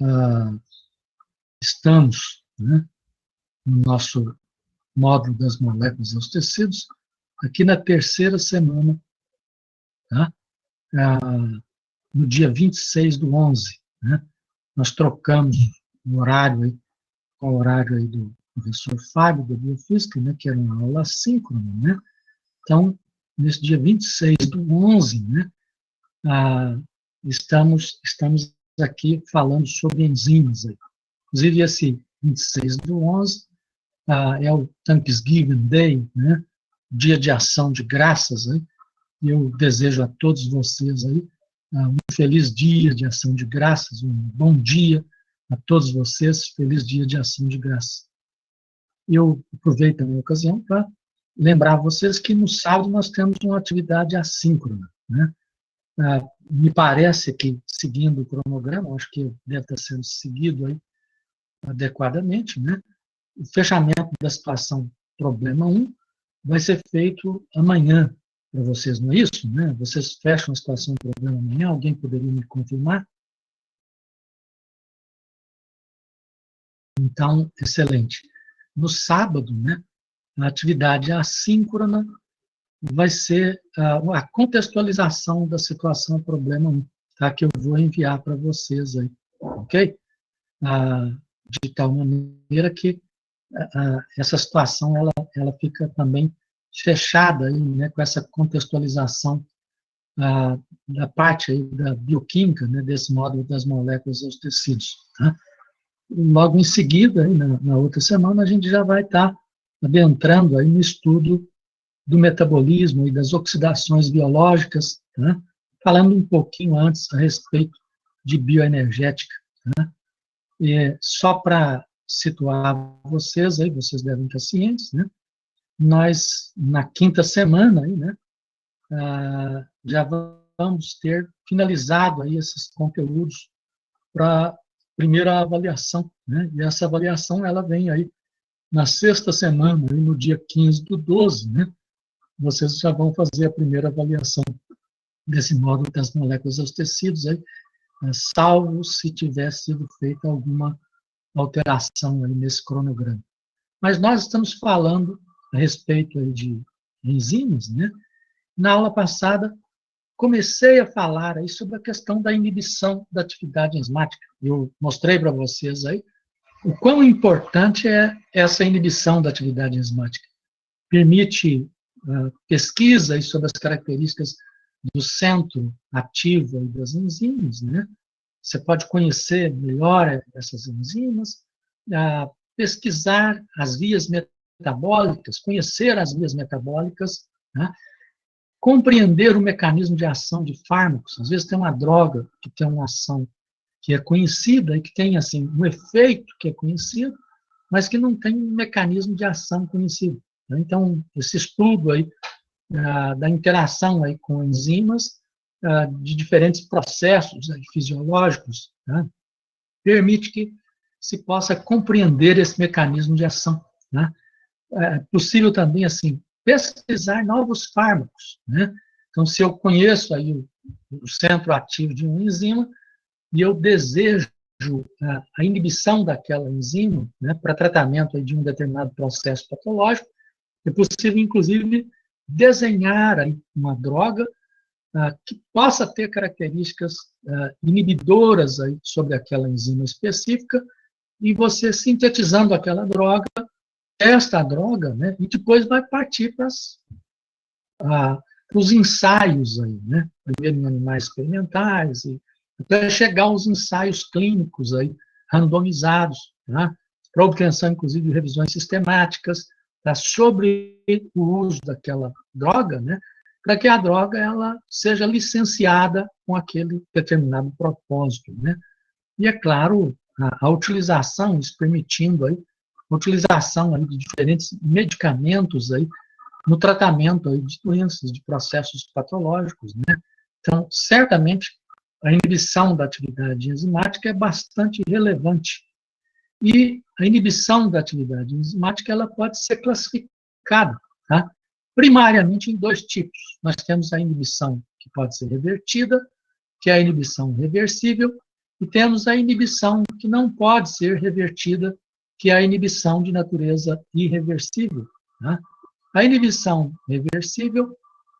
ah, estamos, né, no nosso módulo das moléculas aos tecidos, aqui na terceira semana, tá? No dia 26/11, né? Nós trocamos o horário aí, com o horário aí do professor Fábio, da Biofísica, né, que era uma aula assíncrona, né? Então, nesse dia 26/11, né, estamos aqui falando sobre enzimas aí. Inclusive, esse 26/11 é o Thanksgiving Day, né? Dia de ação de graças, aí. E eu desejo a todos vocês aí um feliz dia de ação de graças, um bom dia a todos vocês, feliz dia de ação de graças. Eu aproveito a minha ocasião para lembrar vocês que no sábado nós temos uma atividade assíncrona, né? Me parece que, seguindo o cronograma, acho que deve estar sendo seguido aí adequadamente, né? O fechamento da situação problema 1 vai ser feito amanhã para vocês, não é isso? Né? Vocês fecham a situação problema amanhã, alguém poderia me confirmar? Então, excelente. No sábado, né, a atividade assíncrona vai ser a contextualização da situação problema 1, tá? Que eu vou enviar para vocês aí, ok? De tal maneira que essa situação ela fica também fechada aí, né, com essa contextualização da parte aí da bioquímica, né, desse módulo das moléculas aos tecidos. Tá? Logo em seguida, aí, na outra semana, a gente já vai estar adentrando aí no estudo do metabolismo e das oxidações biológicas, tá? Falando um pouquinho antes a respeito de bioenergética. Tá? E só para situar vocês, aí, vocês devem estar cientes, né? Nós, na quinta semana, aí, né, já vamos ter finalizado aí esses conteúdos para a primeira avaliação, né? E essa avaliação, ela vem aí na sexta semana, aí no dia 15/12, né? Vocês já vão fazer a primeira avaliação desse módulo das moléculas aos tecidos, aí, salvo se tiver sido feita alguma alteração aí nesse cronograma. Mas nós estamos falando a respeito aí de enzimas, né? Na aula passada, comecei a falar aí sobre a questão da inibição da atividade enzimática. Eu mostrei para vocês aí o quão importante é essa inibição da atividade enzimática. Permite pesquisa aí sobre as características do centro ativo aí das enzimas, né? Você pode conhecer melhor essas enzimas, pesquisar as vias metabólicas, conhecer as vias metabólicas, né? Compreender o mecanismo de ação de fármacos. Às vezes tem uma droga que tem uma ação que é conhecida e que tem assim um efeito que é conhecido, mas que não tem um mecanismo de ação conhecido. Então, esse estudo aí da interação aí com enzimas de diferentes processos fisiológicos, né, permite que se possa compreender esse mecanismo de ação. Né? É possível também, assim, pesquisar novos fármacos. Né? Então, se eu conheço aí o centro ativo de uma enzima e eu desejo a inibição daquela enzima, né, para tratamento aí de um determinado processo patológico, é possível, inclusive, desenhar aí uma droga que possa ter características inibidoras aí sobre aquela enzima específica, e você sintetizando aquela droga, esta droga, né, e depois vai partir para os ensaios aí, né, primeiro em animais experimentais, e até chegar aos ensaios clínicos aí, randomizados, tá, para obtenção, inclusive, de revisões sistemáticas, tá, sobre o uso daquela droga, né, para que a droga ela seja licenciada com aquele determinado propósito, né. E, é claro, a utilização, isso permitindo aí, a utilização aí de diferentes medicamentos aí no tratamento aí de doenças, de processos patológicos, né. Então, certamente, a inibição da atividade enzimática é bastante relevante. E a inibição da atividade enzimática ela pode ser classificada, tá, primariamente em dois tipos. Nós temos a inibição que pode ser revertida, que é a inibição reversível, e temos a inibição que não pode ser revertida, que é a inibição de natureza irreversível, né? A inibição reversível,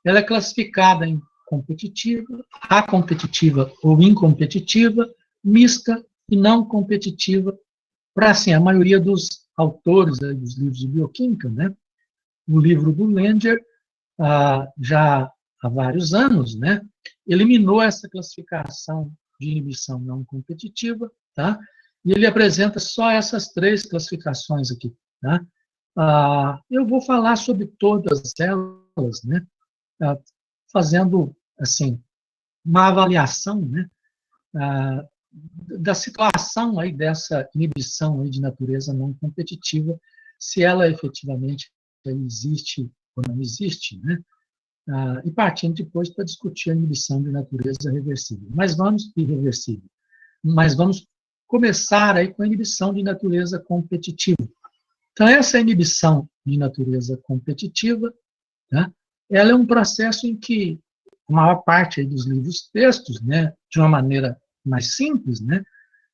ela é classificada em competitiva, acompetitiva ou incompetitiva, mista e não competitiva, para, assim, a maioria dos autores dos livros de bioquímica, né? O livro do Langer, já há vários anos, né, eliminou essa classificação de inibição não competitiva, tá? E ele apresenta só essas 3 classificações aqui, tá? Eu vou falar sobre todas elas, né, fazendo, assim, uma avaliação, né, da situação aí dessa inibição aí de natureza não competitiva, se ela efetivamente existe ou não existe, né? E partindo depois para discutir a inibição de natureza reversível. Irreversível. Mas vamos começar aí com a inibição de natureza competitiva. Então, essa inibição de natureza competitiva, né, ela é um processo em que a maior parte aí dos livros textos, né, de uma maneira mais simples, né,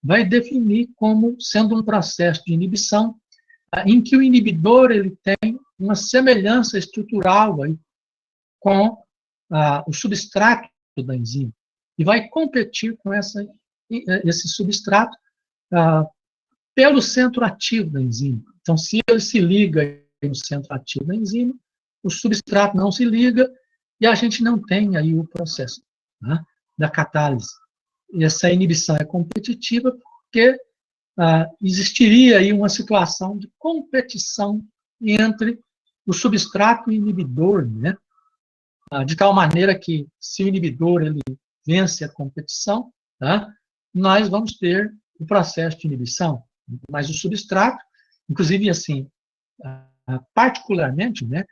vai definir como sendo um processo de inibição em que o inibidor ele tem uma semelhança estrutural aí com o substrato da enzima e vai competir com esse substrato pelo centro ativo da enzima. Então, se ele se liga no centro ativo da enzima, o substrato não se liga e a gente não tem aí o processo, né, da catálise. E essa inibição é competitiva porque existiria aí uma situação de competição entre o substrato e o inibidor, né? De tal maneira que, se o inibidor ele vence a competição, tá, nós vamos ter o processo de inibição. Mas o substrato, inclusive, assim, particularmente, né,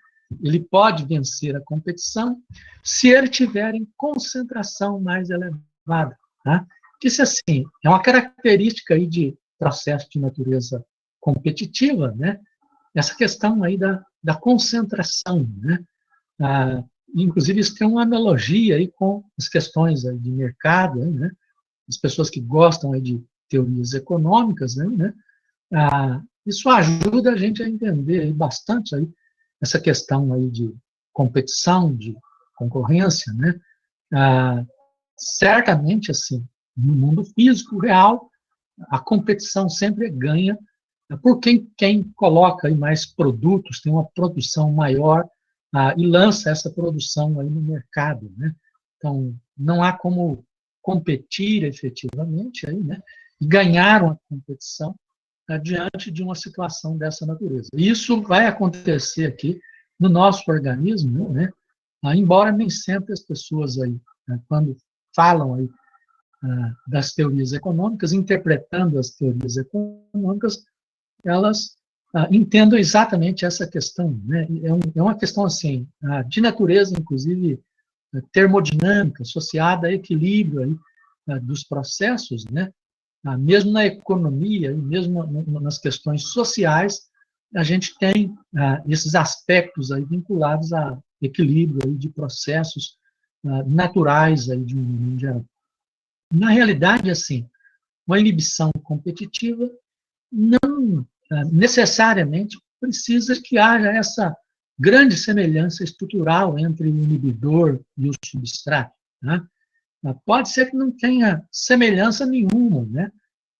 ele pode vencer a competição se ele tiver em concentração mais elevada. Tá? Isso, assim, é uma característica aí de processo de natureza competitiva, né, essa questão aí da concentração, né, inclusive, isso tem uma analogia aí com as questões aí de mercado, né? As pessoas que gostam aí de teorias econômicas, né? Isso ajuda a gente a entender aí bastante aí essa questão aí de competição, de concorrência, né? Certamente, assim, no mundo físico real, a competição sempre ganha por quem coloca aí mais produtos, tem uma produção maior, e lança essa produção aí no mercado, né? Então, não há como competir efetivamente aí, né? E ganhar uma competição diante de uma situação dessa natureza. Isso vai acontecer aqui no nosso organismo, né? Embora nem sempre as pessoas aí, né, quando falam aí das teorias econômicas, interpretando as teorias econômicas, elas entendam exatamente essa questão, né? É uma questão, assim, de natureza, inclusive, termodinâmica, associada a equilíbrio aí, dos processos, né? Mesmo na economia, mesmo nas questões sociais, a gente tem esses aspectos aí vinculados a equilíbrio aí de processos naturais aí de um mundo geral. Na realidade, assim, uma inibição competitiva não necessariamente precisa que haja essa grande semelhança estrutural entre o inibidor e o substrato, né? Pode ser que não tenha semelhança nenhuma, né?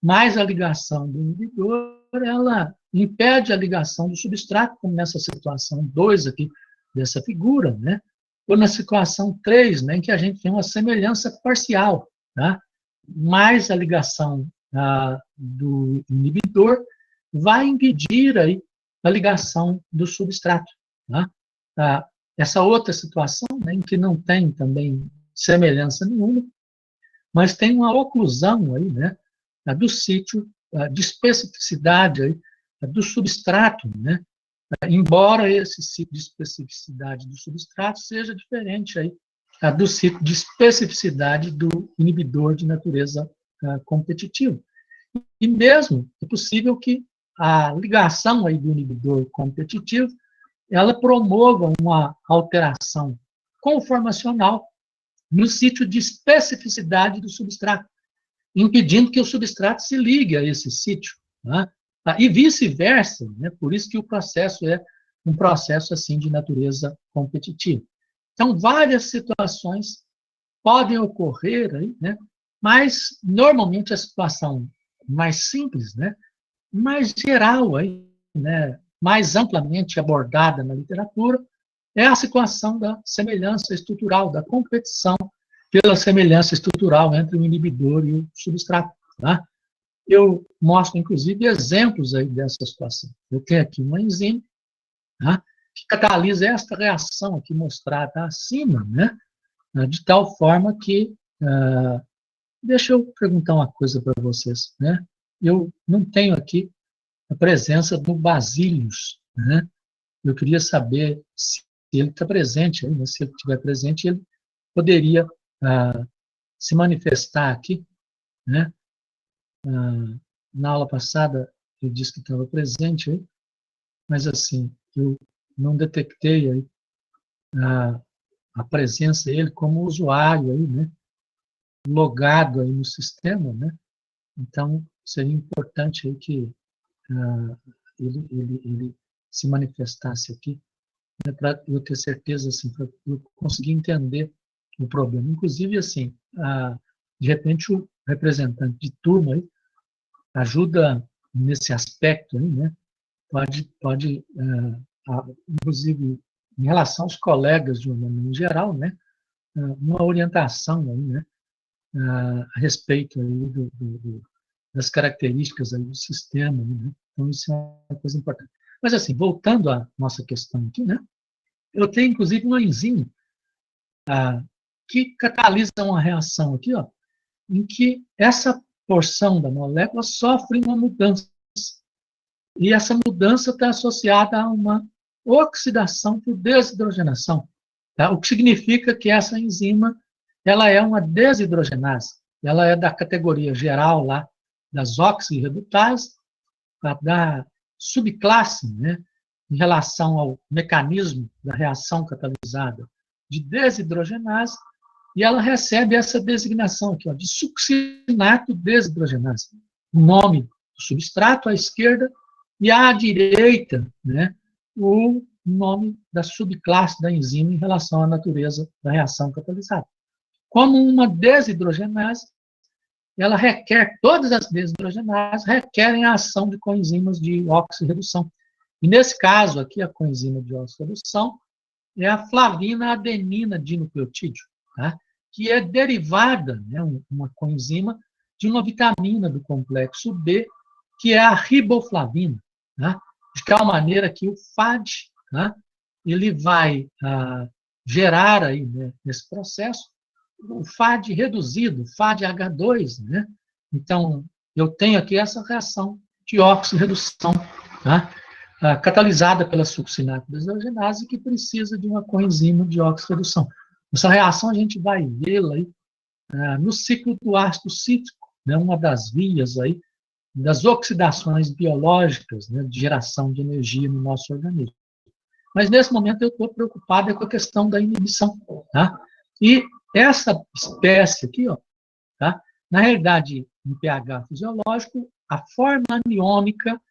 Mas a ligação do inibidor, ela impede a ligação do substrato, como nessa situação 2 aqui, dessa figura, né? Ou na situação 3, né, em que a gente tem uma semelhança parcial, tá? Mas a ligação do inibidor vai impedir aí a ligação do substrato. Tá? Essa outra situação, né, em que não tem também semelhança nenhuma, mas tem uma oclusão aí, né, do sítio de especificidade aí, do substrato, né, embora esse sítio de especificidade do substrato seja diferente aí do sítio de especificidade do inibidor de natureza competitiva. E mesmo é possível que a ligação aí do inibidor competitivo ela promova uma alteração conformacional no sítio de especificidade do substrato. impedindo que o substrato se ligue a esse sítio, né? E vice-versa, né? Por isso que o processo é um processo assim de natureza competitiva. Então, várias situações podem ocorrer aí, né? Mas normalmente a situação mais simples, né? Mais geral aí, né? Mais amplamente abordada na literatura é a situação da semelhança estrutural, da competição pela semelhança estrutural entre o inibidor e o substrato. Tá? Eu mostro, inclusive, exemplos aí dessa situação. Eu tenho aqui uma enzima, tá? Que catalisa esta reação aqui mostrada acima, né? De tal forma que... deixa eu perguntar uma coisa para vocês. Né? Eu não tenho aqui a presença do Basílios. Né? Eu queria saber se ele está presente, né? Se ele estiver presente, ele poderia se manifestar aqui, né? Na aula passada, ele disse que estava presente, aí, mas assim, eu não detectei aí a presença dele como usuário aí, né? Logado aí no sistema, né? Então, seria importante aí que ele se manifestasse aqui, né, para eu ter certeza, assim, para eu conseguir entender o problema. Inclusive, assim, de repente, o representante de turma aí ajuda nesse aspecto aí, né? Pode inclusive, em relação aos colegas de uma maneira geral, né? Uma orientação aí, né? A respeito aí das características aí do sistema, né? Então, isso é uma coisa importante. Mas, assim, voltando à nossa questão aqui, né? Eu tenho, inclusive, uma enzima que catalisa uma reação aqui, ó, em que essa porção da molécula sofre uma mudança. E essa mudança está associada a uma oxidação por desidrogenação, tá? O que significa que essa enzima ela é uma desidrogenase. Ela é da categoria geral lá das oxirredutases, da subclasse, né, em relação ao mecanismo da reação catalisada de desidrogenase, e ela recebe essa designação aqui, ó, de succinato desidrogenase. O nome do substrato à esquerda e à direita, né, o nome da subclasse da enzima em relação à natureza da reação catalisada. Como uma desidrogenase, ela requer, todas as desidrogenases requerem a ação de coenzimas de oxirredução. E nesse caso aqui, a coenzima de oxirredução é a flavina adenina dinucleotídeo, tá? Que é derivada, né, uma coenzima, de uma vitamina do complexo B, que é a riboflavina, tá? De tal maneira que o FAD, tá? Ele vai gerar aí, né, nesse processo o FAD reduzido, FADH2, né? Então, eu tenho aqui essa reação de oxirredução, tá? Catalisada pela succinato desidrogenase, que precisa de uma coenzima de oxirredução. Essa reação a gente vai vê-la aí no ciclo do ácido cítrico, né? Uma das vias aí das oxidações biológicas, né? De geração de energia no nosso organismo. Mas, nesse momento, eu estou preocupado com a questão da inibição, tá? E essa espécie aqui, ó, tá? Na realidade, em pH fisiológico, a forma aniônica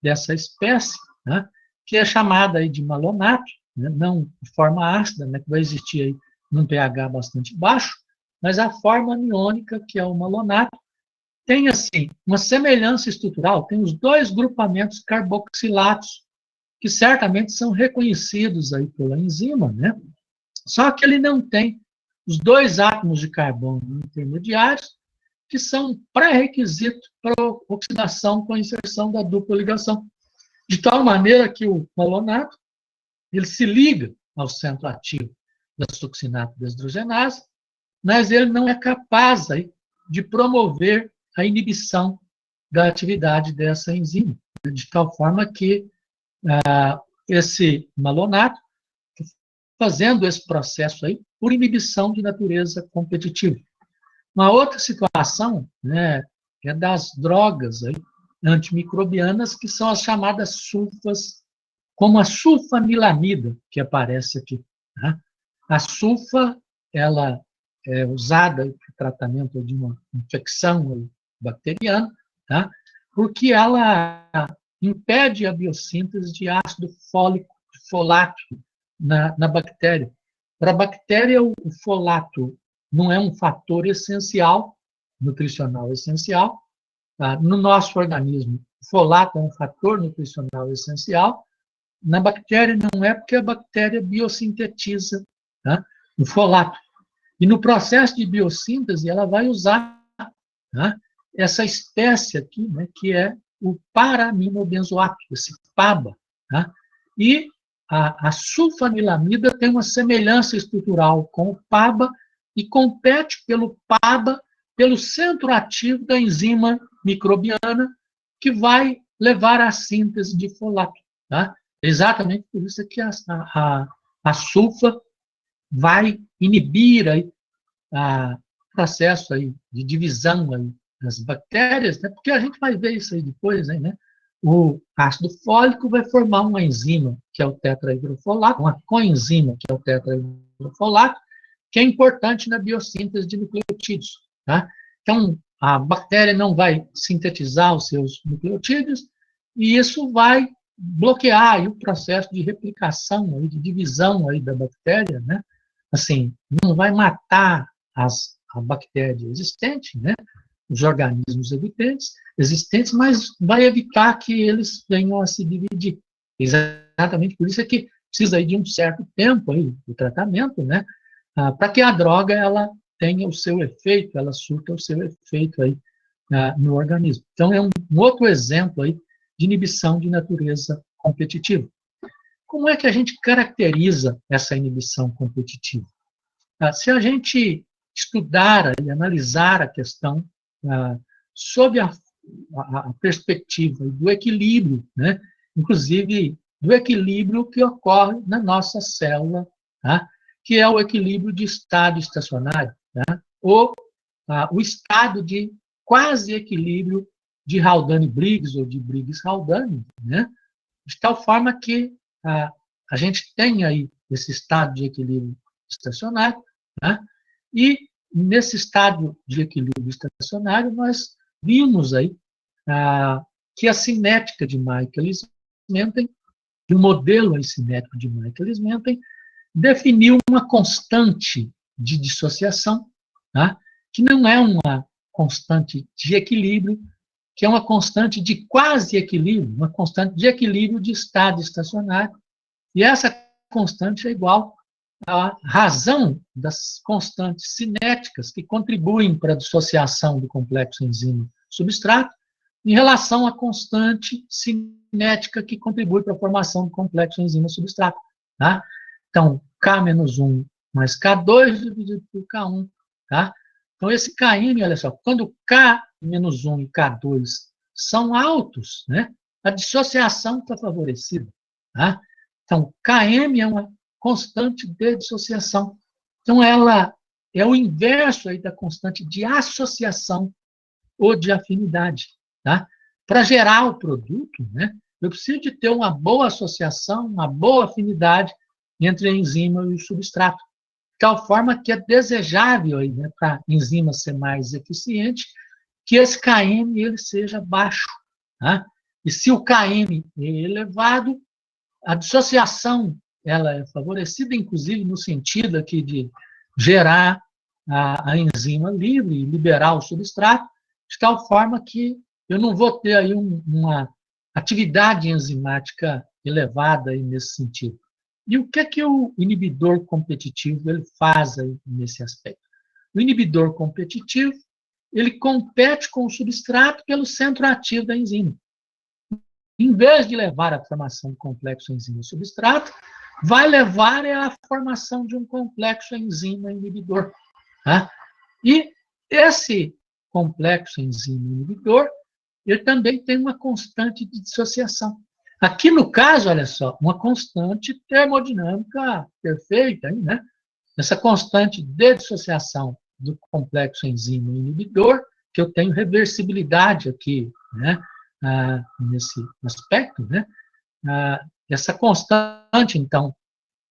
dessa espécie, né, que é chamada aí de malonato, né, não de forma ácida, né, que vai existir aí num pH bastante baixo, mas a forma aniônica, que é o malonato, tem, assim, uma semelhança estrutural, tem os dois grupamentos carboxilatos, que certamente são reconhecidos aí pela enzima, né? Só que ele não tem os dois átomos de carbono intermediários, que são pré-requisito para a oxidação com a inserção da dupla ligação. De tal maneira que o malonato ele se liga ao centro ativo da succinato desidrogenase, mas ele não é capaz aí de promover a inibição da atividade dessa enzima, de tal forma que esse malonato, fazendo esse processo aí por inibição de natureza competitiva. Uma outra situação, né, é das drogas aí, antimicrobianas, que são as chamadas sulfas, como a sulfanilamida, que aparece aqui. Tá? A sulfa, ela é usada para o tratamento de uma infecção bacteriana, tá? Porque ela impede a biossíntese de ácido fólico, folato, na bactéria. Para a bactéria, o folato não é um fator essencial, nutricional essencial. Tá? No nosso organismo, o folato é um fator nutricional essencial. Na bactéria não é, porque a bactéria biossintetiza, tá, o folato. E no processo de biossíntese, ela vai usar, tá, essa espécie aqui, né, que é o para-aminobenzoato, esse PABA. Tá? E a sulfanilamida tem uma semelhança estrutural com o PABA e compete pelo PABA, pelo centro ativo da enzima microbiana, que vai levar à síntese de folato. Tá? Exatamente por isso que a sulfa vai inibir aí o processo aí de divisão aí das bactérias, né? Porque a gente vai ver isso aí depois, né? O ácido fólico vai formar uma enzima, que é o tetrahidrofolato, uma coenzima, que é o tetrahidrofolato, que é importante na biossíntese de nucleotídeos. Tá? Então, a bactéria não vai sintetizar os seus nucleotídeos, e isso vai bloquear aí o processo de replicação, aí, de divisão aí da bactéria, né? Assim, não vai matar a bactéria existente, né? Os organismos existentes, mas vai evitar que eles venham a se dividir. Exatamente por isso é que precisa aí de um certo tempo aí do tratamento, né? Para que a droga ela tenha o seu efeito, ela surta o seu efeito aí no organismo. Então, é um outro exemplo aí de inibição de natureza competitiva. Como é que a gente caracteriza essa inibição competitiva? Se a gente estudar e analisar a questão sob a perspectiva do equilíbrio, né? Inclusive do equilíbrio que ocorre na nossa célula, tá? Que é o equilíbrio de estado estacionário, tá? Ou o estado de quase equilíbrio de Haldane-Briggs ou de Briggs-Haldane, né? De tal forma que a gente tem aí esse estado de equilíbrio estacionário, né? E nesse estado de equilíbrio estacionário nós vimos aí que a cinética de Michaelis-Menten, o modelo aí cinético de Michaelis-Menten, definiu uma constante de dissociação, tá? Que não é uma constante de equilíbrio, que é uma constante de quase equilíbrio, uma constante de equilíbrio de estado estacionário. E essa constante é igual à razão das constantes cinéticas que contribuem para a dissociação do complexo enzima-substrato em relação à constante cinética que contribui para a formação do complexo enzima-substrato. Tá? Então, K-1 mais K2 dividido por K1. Tá? Então, esse Km, olha só, quando K-1 e K2 são altos, né, a dissociação está favorecida. Tá? Então, Km é uma constante de dissociação. Então, ela é o inverso aí da constante de associação ou de afinidade. Tá? Para gerar o produto, né, eu preciso de ter uma boa associação, uma boa afinidade entre a enzima e o substrato, de tal forma que é desejável, né, para a enzima ser mais eficiente, que esse Km ele seja baixo. Tá? E se o Km é elevado, a dissociação ela é favorecida, inclusive no sentido aqui de gerar a enzima livre e liberar o substrato, de tal forma que eu não vou ter aí uma atividade enzimática elevada aí nesse sentido. E o que o inibidor competitivo ele faz aí nesse aspecto? O inibidor competitivo ele compete com o substrato pelo centro ativo da enzima. Em vez de levar à formação do complexo enzima-substrato, vai levar à formação de um complexo enzima-inibidor. Tá? E esse complexo enzima-inibidor, ele também tem uma constante de dissociação. Aqui, no caso, olha só, uma constante termodinâmica perfeita, né? Essa constante de dissociação do complexo enzima-inibidor, que eu tenho reversibilidade aqui, né? Nesse aspecto, né? Essa constante, então,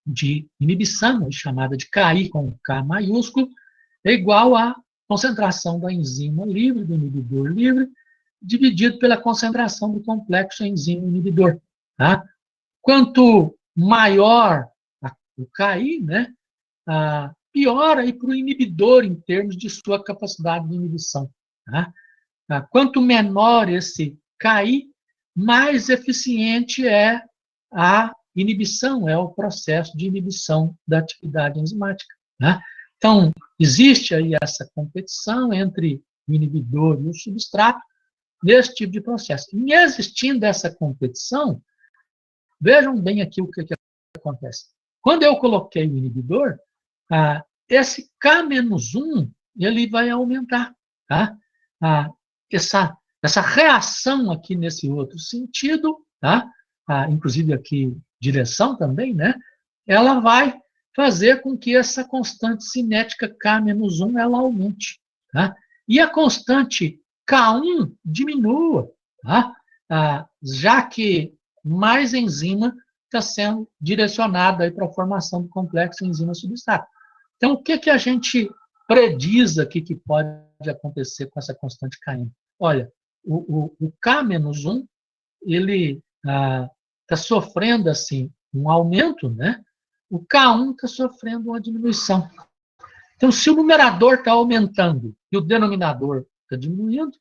de inibição, chamada de KI com K maiúsculo, é igual à concentração da enzima livre, do inibidor livre, dividido pela concentração do complexo enzima-inibidor. Tá? Quanto maior o KI, né, pior aí para o inibidor em termos de sua capacidade de inibição. Tá? Quanto menor esse KI, mais eficiente é a inibição, é o processo de inibição da atividade enzimática. Né? Então, existe aí essa competição entre o inibidor e o substrato nesse tipo de processo. Em existindo essa competição, vejam bem aqui o que acontece. Quando eu coloquei o inibidor, esse K-1 ele vai aumentar. Tá? Essa reação aqui nesse outro sentido, tá? Inclusive aqui direção também, né? Ela vai fazer com que essa constante cinética K-1 ela aumente. Tá? E a constante K1 diminua, tá? Já que mais enzima está sendo direcionada para a formação do complexo enzima-substrato. Então, o que a gente prediz aqui que pode acontecer com essa constante Km? Olha, o K-1, ele está sofrendo assim, um aumento, né? O K1 está sofrendo uma diminuição. Então, se o numerador está aumentando e o denominador está diminuindo,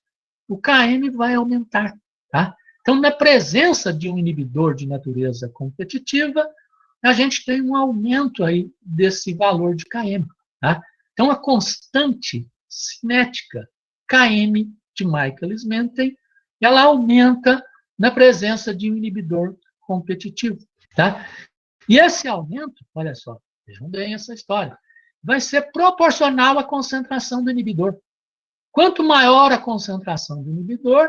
o Km vai aumentar. Tá? Então, na presença de um inibidor de natureza competitiva, a gente tem um aumento aí desse valor de Km. Tá? Então, a constante cinética Km de Michaelis-Menten, ela aumenta na presença de um inibidor competitivo. Tá? E esse aumento, olha só, vejam bem essa história, vai ser proporcional à concentração do inibidor. Quanto maior a concentração do inibidor,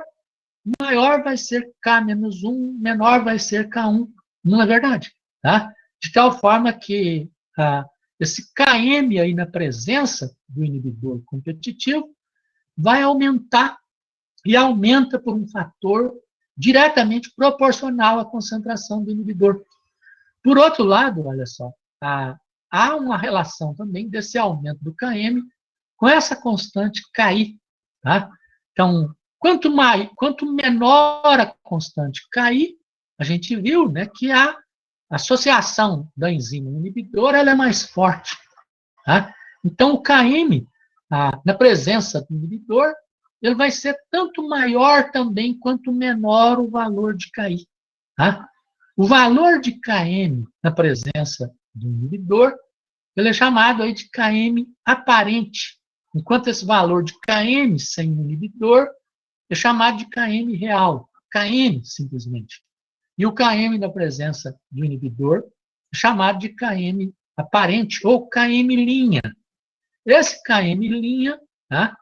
maior vai ser K-1, menor vai ser K1. Não é verdade? Tá? De tal forma que esse Km aí na presença do inibidor competitivo vai aumentar e aumenta por um fator diretamente proporcional à concentração do inibidor. Por outro lado, olha só, há uma relação também desse aumento do Km com essa constante Ki. Tá? Então, quanto menor a constante Ki, a gente viu, né, que a associação da enzima inibidora ela é mais forte. Tá? Então, o Km, na presença do inibidor, ele vai ser tanto maior também quanto menor o valor de Ki. Tá? O valor de Km na presença do inibidor, ele é chamado aí de Km aparente, enquanto esse valor de Km sem inibidor é chamado de Km real, Km simplesmente. E o Km na presença do inibidor é chamado de Km aparente ou Km'. Esse Km', tá?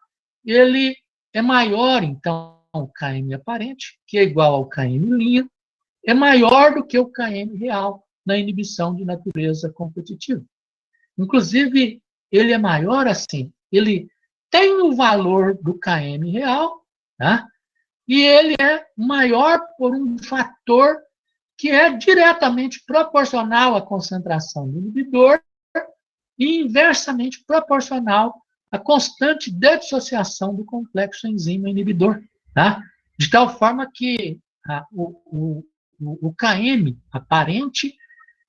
Ele é maior, então, o Km aparente, que é igual ao Km', é maior do que o Km real na inibição de natureza competitiva. Inclusive, ele é maior assim, ele tem o valor do Km real, tá? E ele é maior por um fator que é diretamente proporcional à concentração do inibidor e inversamente proporcional à constante de dissociação do complexo enzima-inibidor. Tá? De tal forma que o Km aparente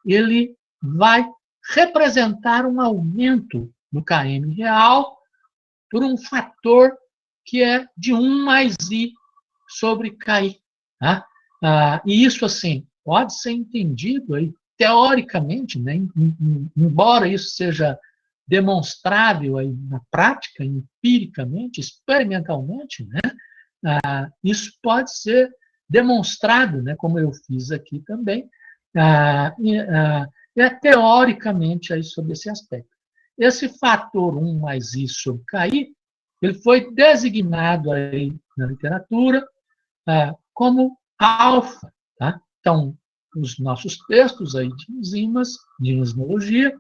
ele vai representar um aumento do Km real por um fator que é de 1 mais I sobre Ki. Tá? E isso, assim, pode ser entendido aí, teoricamente, né, embora isso seja demonstrável aí na prática, empiricamente, experimentalmente, né, isso pode ser demonstrado, né, como eu fiz aqui também, teoricamente aí sobre esse aspecto. Esse fator 1 mais I sobre Ki, ele foi designado aí na literatura como alfa. Tá? Então, os nossos textos aí de enzimas, de enzimologia,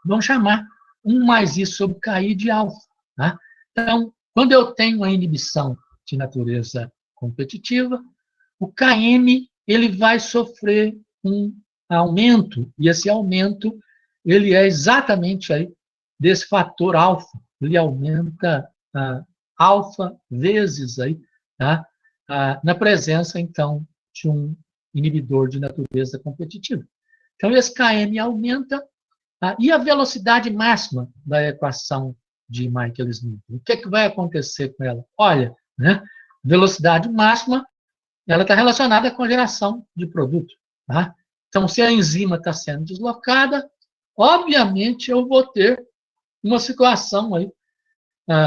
vão chamar 1 mais I sobre Ki de alfa. Tá? Então, quando eu tenho a inibição de natureza competitiva, o Km ele vai sofrer um aumento, e esse aumento ele é exatamente aí desse fator alfa, ele aumenta alfa vezes aí, tá? Na presença, então, de um inibidor de natureza competitiva. Então, esse Km aumenta, e a velocidade máxima da equação de Michaelis-Menten? O que, que vai acontecer com ela? Olha, né, velocidade máxima, ela está relacionada com a geração de produto. Tá? Então, se a enzima está sendo deslocada, obviamente eu vou ter uma situação aí,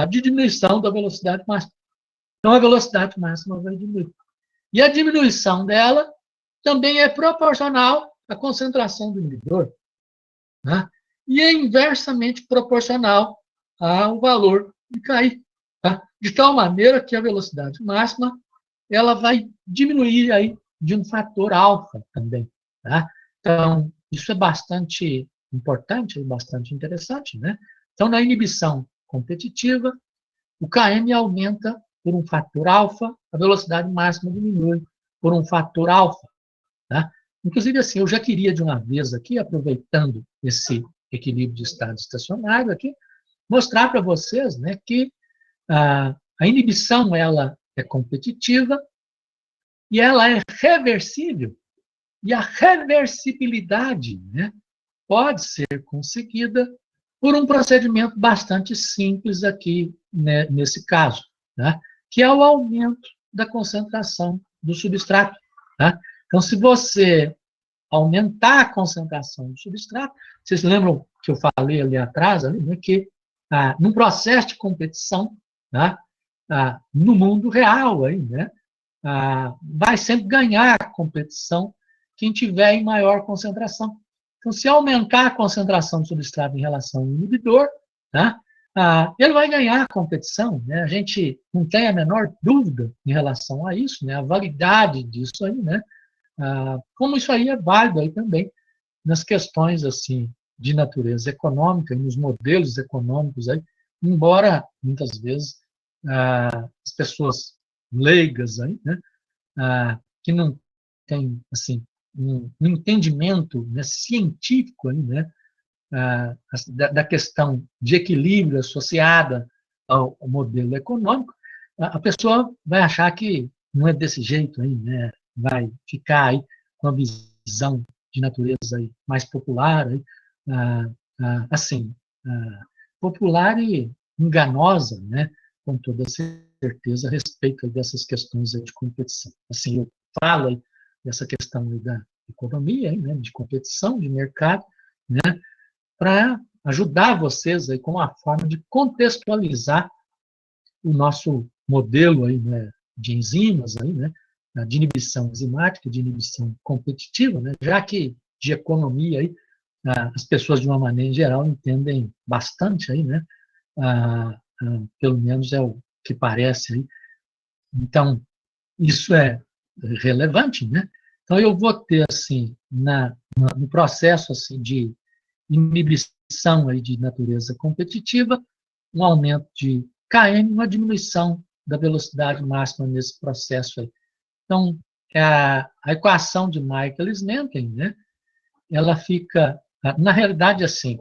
de diminuição da velocidade máxima. Então, a velocidade máxima vai diminuir. E a diminuição dela também é proporcional à concentração do inibidor. Né? E é inversamente proporcional ao valor de Ki. Tá? De tal maneira que a velocidade máxima ela vai diminuir aí de um fator alfa também. Tá? Então, isso é bastante importante, bastante interessante. Né? Então, na inibição competitiva, o Km aumenta por um fator alfa, a velocidade máxima diminui por um fator alfa. Tá? Inclusive, assim, eu já queria de uma vez aqui, aproveitando esse equilíbrio de estado estacionário aqui, mostrar para vocês, né, que a inibição ela é competitiva e ela é reversível. E a reversibilidade, né, pode ser conseguida por um procedimento bastante simples aqui, né, nesse caso, né, que é o aumento da concentração do substrato. Tá? Então, se você aumentar a concentração do substrato, vocês lembram que eu falei ali atrás, ali, né, que num processo de competição, tá, no mundo real, aí, né, vai sempre ganhar a competição quem tiver em maior concentração. Então, se aumentar a concentração do substrato em relação ao inibidor, tá, ele vai ganhar a competição. Né? A gente não tem a menor dúvida em relação a isso, né? A validade disso aí, né? Como isso aí é válido aí também nas questões assim de natureza econômica e nos modelos econômicos aí, embora muitas vezes as pessoas leigas aí, né, que não têm assim um entendimento, né, científico aí, né, da questão de equilíbrio associada ao modelo econômico, a pessoa vai achar que não é desse jeito aí, né? Vai ficar aí com a visão de natureza aí mais popular, aí, assim, popular e enganosa, né? Com toda certeza a respeito dessas questões aí de competição. Assim, eu falo aí dessa questão aí da economia, aí, né? De competição, de mercado, né? Para ajudar vocês aí com uma forma de contextualizar o nosso modelo aí, né, de enzimas, aí, né, de inibição enzimática, de inibição competitiva, né, já que de economia aí, as pessoas, de uma maneira geral, entendem bastante, aí, né, pelo menos é o que parece. Aí. Então, isso é relevante. Né? Então, eu vou ter, assim, no processo assim, de inibição aí de natureza competitiva, um aumento de Km, uma diminuição da velocidade máxima nesse processo aí. Então, a equação de Michaelis-Menten, né, ela fica, na realidade, assim,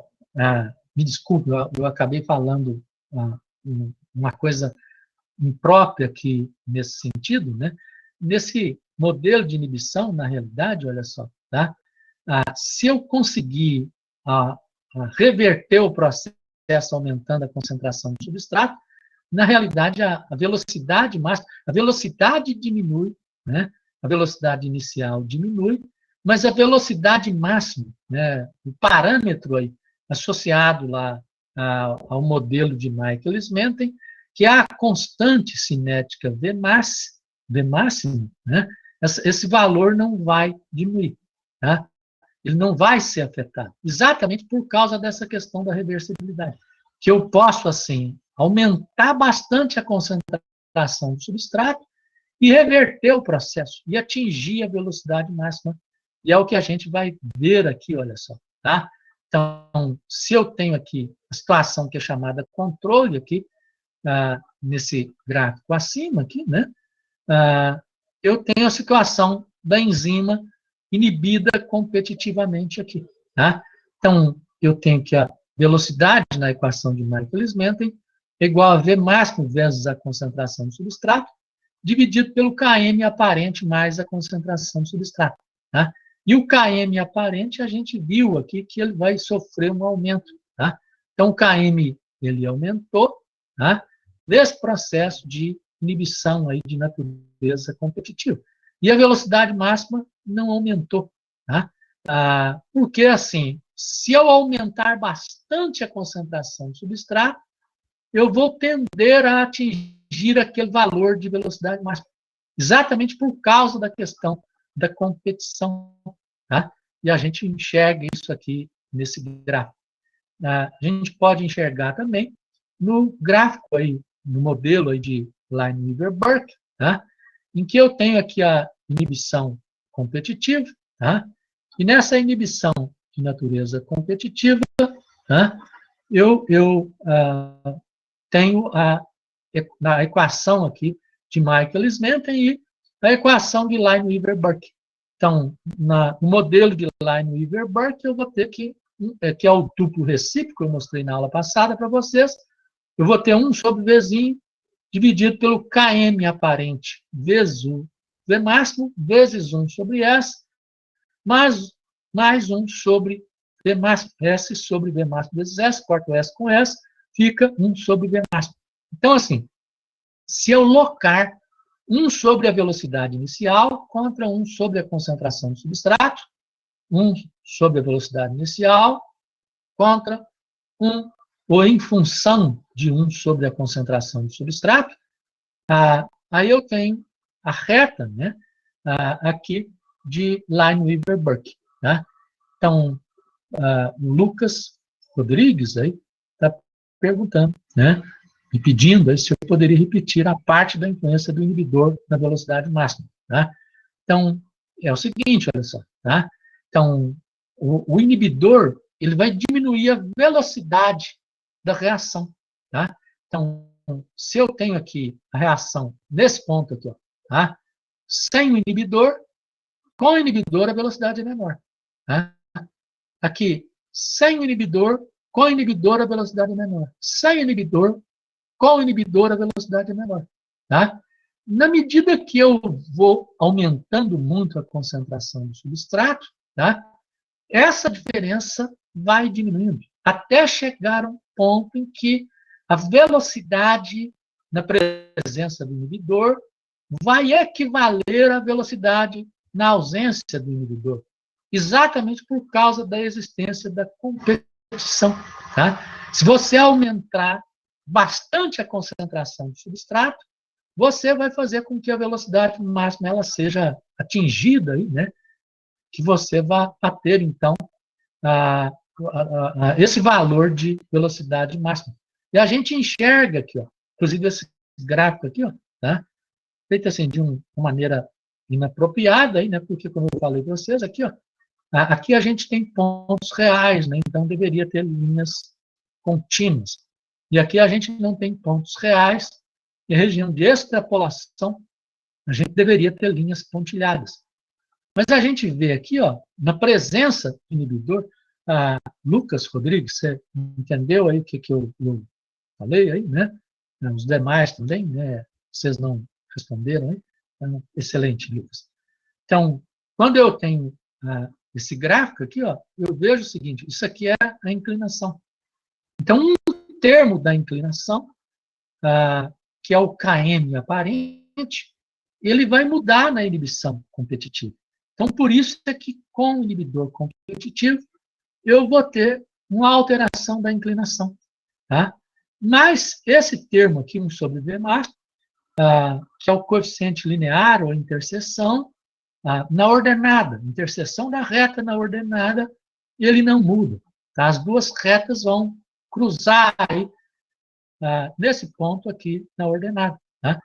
me desculpe, eu acabei falando uma coisa imprópria aqui nesse sentido, né? Nesse modelo de inibição, na realidade, olha só, tá? Se eu conseguir reverter o processo aumentando a concentração do substrato, na realidade, a velocidade máxima, a velocidade diminui, né? A velocidade inicial diminui, mas a velocidade máxima, né? O parâmetro aí, associado lá ao modelo de Michaelis-Menten, que é a constante cinética V máximo, né? Esse valor não vai diminuir, tá? Ele não vai ser afetado, exatamente por causa dessa questão da reversibilidade. Que eu posso, assim, aumentar bastante a concentração do substrato e reverter o processo, e atingir a velocidade máxima. E é o que a gente vai ver aqui, olha só, tá? Então, se eu tenho aqui a situação que é chamada controle aqui, nesse gráfico acima aqui, né? Eu tenho a situação da enzima inibida competitivamente aqui. Tá? Então, eu tenho que velocidade na equação de Michaelis-Menten é igual a V máximo vezes a concentração do substrato, dividido pelo Km aparente mais a concentração do substrato. Tá? E o Km aparente, a gente viu aqui que ele vai sofrer um aumento. Tá? Então, o Km ele aumentou, tá? Nesse processo de inibição aí de natureza competitiva. E a velocidade máxima não aumentou. Tá? Porque, assim, se eu aumentar bastante a concentração do substrato, eu vou tender a atingir aquele valor de velocidade máxima. Exatamente por causa da questão da competição. Tá? E a gente enxerga isso aqui nesse gráfico. A gente pode enxergar também no gráfico, aí, no modelo aí de Lineweaver-Burke, tá? Em que eu tenho aqui a inibição competitiva, tá? E nessa inibição de natureza competitiva, tá? eu tenho a equação aqui de Michaelis-Menten e a equação de Lineweaver-Burke. Então, no modelo de Lineweaver-Burke, eu vou ter que é o duplo recíproco, eu mostrei na aula passada para vocês, eu vou ter 1 sobre Vzinho dividido pelo Km aparente vezes o V máximo, vezes 1 sobre S, mais 1 sobre V máximo, S sobre V máximo vezes S, corto S com S, fica 1 sobre V máximo. Então, assim, se eu locar 1 sobre a velocidade inicial contra 1 sobre a concentração do substrato, 1 sobre a velocidade inicial contra 1, ou em função de 1 sobre a concentração do substrato, aí eu tenho a reta, né, aqui de Lineweaver-Burke. Tá? Então, o Lucas Rodrigues aí está perguntando, né, e pedindo aí se eu poderia repetir a parte da influência do inibidor na velocidade máxima. Tá? Então, é o seguinte, olha só. Tá? Então, o inibidor ele vai diminuir a velocidade da reação. Tá? Então, se eu tenho aqui a reação nesse ponto aqui, ó, tá? Sem o inibidor, com o inibidor a velocidade é menor. Tá? Aqui, sem o inibidor, com o inibidor a velocidade é menor. Sem o inibidor, com o inibidor a velocidade é menor. Tá? Na medida que eu vou aumentando muito a concentração do substrato, tá? Essa diferença vai diminuindo, até chegar a um ponto em que a velocidade na presença do inibidor vai equivaler à velocidade na ausência do inibidor, exatamente por causa da existência da competição. Tá? Se você aumentar bastante a concentração do substrato, você vai fazer com que a velocidade máxima ela seja atingida, aí, né? Que você vai ter, então, esse valor de velocidade máxima. E a gente enxerga aqui, ó, inclusive esse gráfico aqui, ó, tá? Feito assim de uma maneira inapropriada, aí, né? Porque, como eu falei para vocês, aqui, ó, aqui a gente tem pontos reais, né? Então deveria ter linhas contínuas. E aqui a gente não tem pontos reais, e a região de extrapolação a gente deveria ter linhas pontilhadas. Mas a gente vê aqui, ó, na presença do inibidor, Lucas Rodrigues, você entendeu aí o que eu falei aí, né? Os demais também, né? Vocês não responderam aí. Então, excelente, Lucas. Então, quando eu tenho esse gráfico aqui, ó, eu vejo o seguinte, isso aqui é a inclinação. Então, um termo da inclinação, que é o Km aparente, ele vai mudar na inibição competitiva. Então, por isso é que com o inibidor competitivo, eu vou ter uma alteração da inclinação. Tá? Mas esse termo aqui, 1 sobre V máximo, que é o coeficiente linear ou interseção, na ordenada, interseção da reta na ordenada, ele não muda. Tá? As duas retas vão cruzar aí, nesse ponto aqui na ordenada. Tá?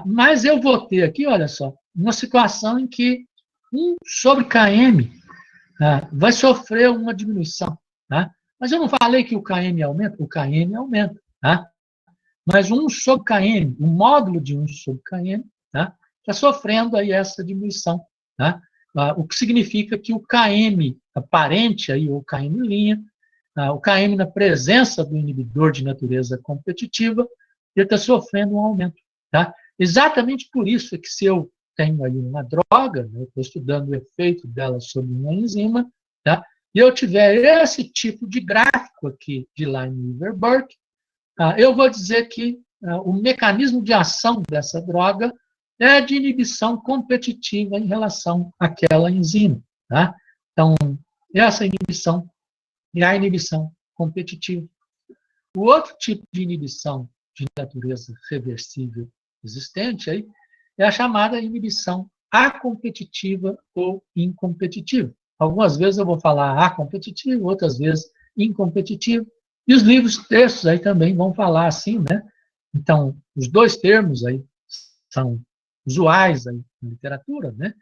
Mas eu vou ter aqui, olha só, uma situação em que 1 sobre Km vai sofrer uma diminuição. Tá? Mas eu não falei que o Km aumenta? O Km aumenta. Tá? Mas 1 sobre Km, o módulo de 1 sobre Km, tá? Está sofrendo aí essa diminuição. Tá? O que significa que o Km aparente, aí, ou Km linha, o KM na presença do inibidor de natureza competitiva, ele está sofrendo um aumento. Tá? Exatamente por isso é que se eu tenho aí uma droga, né, eu estou estudando o efeito dela sobre uma enzima, tá? E eu tiver esse tipo de gráfico aqui de Lineweaver-Burke, eu vou dizer que o mecanismo de ação dessa droga é de inibição competitiva em relação àquela enzima. Tá? Então, essa inibição é a inibição competitiva. O outro tipo de inibição de natureza reversível existente aí é a chamada inibição acompetitiva ou incompetitiva. Algumas vezes eu vou falar acompetitiva, outras vezes incompetitiva. E os livros textos aí também vão falar assim, né? Então, os dois termos aí são usuais aí na literatura, né?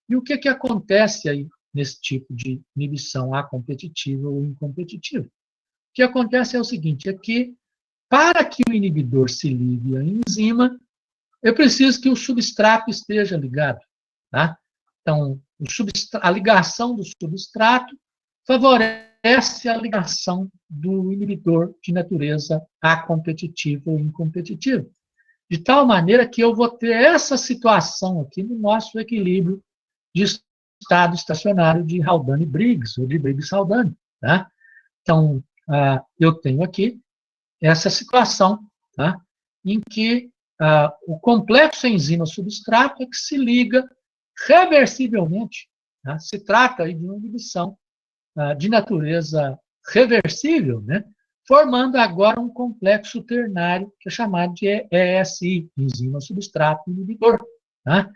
E o que acontece aí nesse tipo de inibição acompetitiva ou incompetitiva? O que acontece é o seguinte, é que para que o inibidor se ligue à enzima, eu preciso que o substrato esteja ligado. Tá? Então, a ligação do substrato favorece a ligação do inibidor de natureza acompetitiva ou incompetitiva. De tal maneira que eu vou ter essa situação aqui no nosso equilíbrio de estado estacionário de Haldane-Briggs, ou de Briggs-Haldane. Tá? Então, eu tenho aqui essa situação, tá? Em que o complexo enzima-substrato é que se liga reversivelmente. Tá? Se trata aí de uma inibição de natureza reversível, né? Formando agora um complexo ternário que é chamado de ESI, enzima-substrato inibidor. Tá?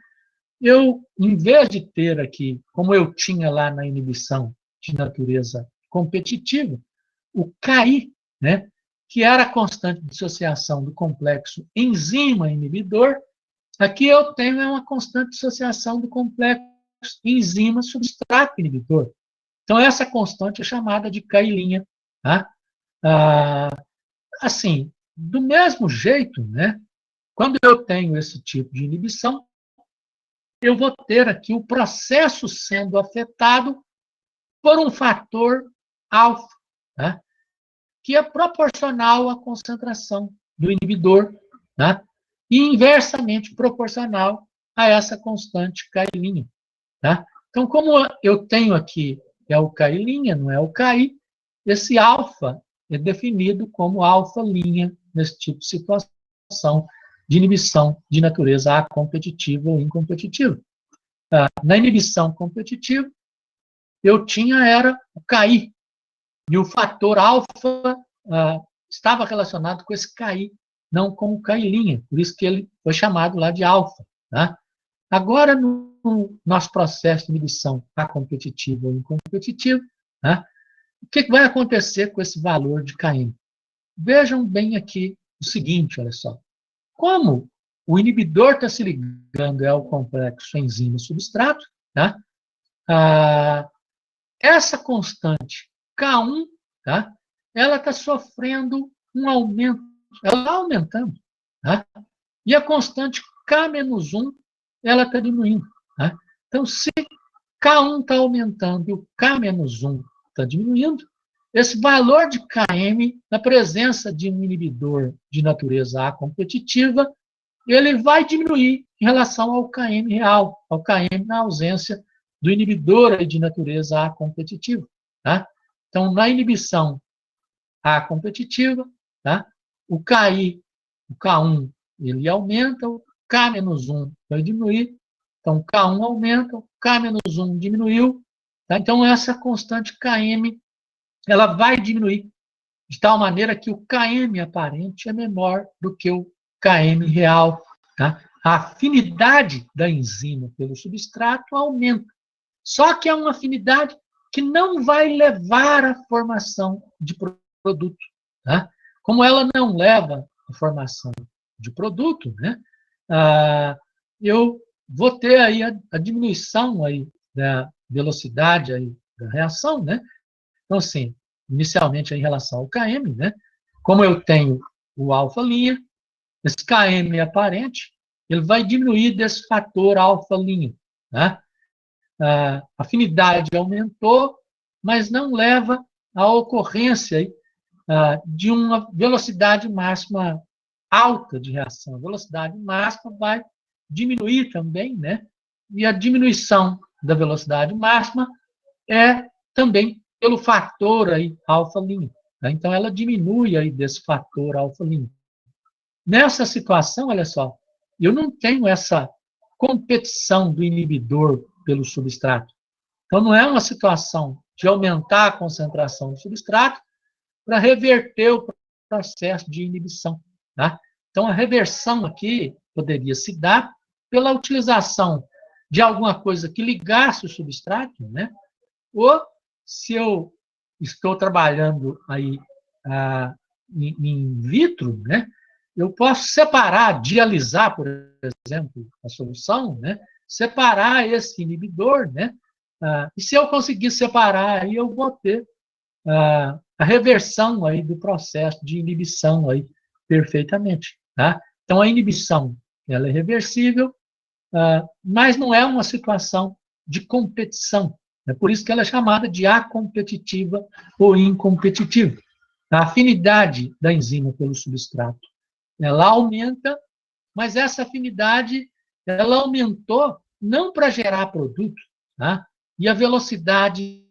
Eu, em vez de ter aqui, como eu tinha lá na inibição de natureza competitiva, o KI, né, que era a constante de dissociação do complexo enzima-inibidor, aqui eu tenho uma constante de dissociação do complexo enzima-substrato-inibidor. Então, essa constante é chamada de KI'. Tá? Assim, do mesmo jeito, né, quando eu tenho esse tipo de inibição, eu vou ter aqui o processo sendo afetado por um fator alfa, né, que é proporcional à concentração do inibidor, né, e inversamente proporcional a essa constante KI'. Tá? Então, como eu tenho aqui o KI', não é o KI, esse alfa é definido como alfa' nesse tipo de situação de inibição de natureza acompetitiva ou incompetitiva. Na inibição competitiva, eu era o KI, e o fator alfa estava relacionado com esse KI, não com o KI', por isso que ele foi chamado lá de alfa. Tá? Agora, no nosso processo de inibição acompetitiva ou incompetitiva, tá? O que vai acontecer com esse valor de KM? Vejam bem aqui o seguinte, olha só. Como o inibidor está se ligando ao complexo enzima-substrato, tá? Essa constante K1, tá? Ela está sofrendo um aumento, ela está aumentando. Tá? E a constante K-1, ela está diminuindo. Tá? Então, se K1 está aumentando e o K-1 está diminuindo, esse valor de Km, na presença de um inibidor de natureza acompetitiva, ele vai diminuir em relação ao Km real, ao Km na ausência do inibidor de natureza acompetitiva. Tá? Então, na inibição acompetitiva, tá? O KI, o K1, ele aumenta, o K-1 vai diminuir, então o K1 aumenta, o K-1 diminuiu, tá? Então essa constante Km, ela vai diminuir, de tal maneira que o Km aparente é menor do que o Km real. Tá? A afinidade da enzima pelo substrato aumenta, só que é uma afinidade que não vai levar à formação de produto. Tá? Como ela não leva à formação de produto, né, eu vou ter aí a diminuição aí da velocidade aí da reação. Né? Então, assim, inicialmente em relação ao Km, né, como eu tenho o alfa', esse Km aparente, ele vai diminuir desse fator alfa'. Né? A afinidade aumentou, mas não leva a ocorrência aí, de uma velocidade máxima alta de reação. A velocidade máxima vai diminuir também, né? E a diminuição da velocidade máxima é também pelo fator aí, alfa-linha. Tá? Então, ela diminui aí desse fator alfa-linha. Nessa situação, olha só, eu não tenho essa competição do inibidor pelo substrato. Então, não é uma situação de aumentar a concentração do substrato para reverter o processo de inibição. Tá? Então, a reversão aqui poderia se dar pela utilização de alguma coisa que ligasse o substrato, né? Ou se eu estou trabalhando aí in vitro, né? Eu posso separar, dialisar, por exemplo, a solução, né? Separar esse inibidor, né? E se eu conseguir separar, aí eu vou ter a reversão aí do processo de inibição aí perfeitamente. Tá? Então, a inibição ela é reversível, mas não é uma situação de competição. É por isso que ela é chamada de acompetitiva ou incompetitiva. A afinidade da enzima pelo substrato, ela aumenta, mas essa afinidade, ela aumentou não para gerar produto, tá? E a velocidade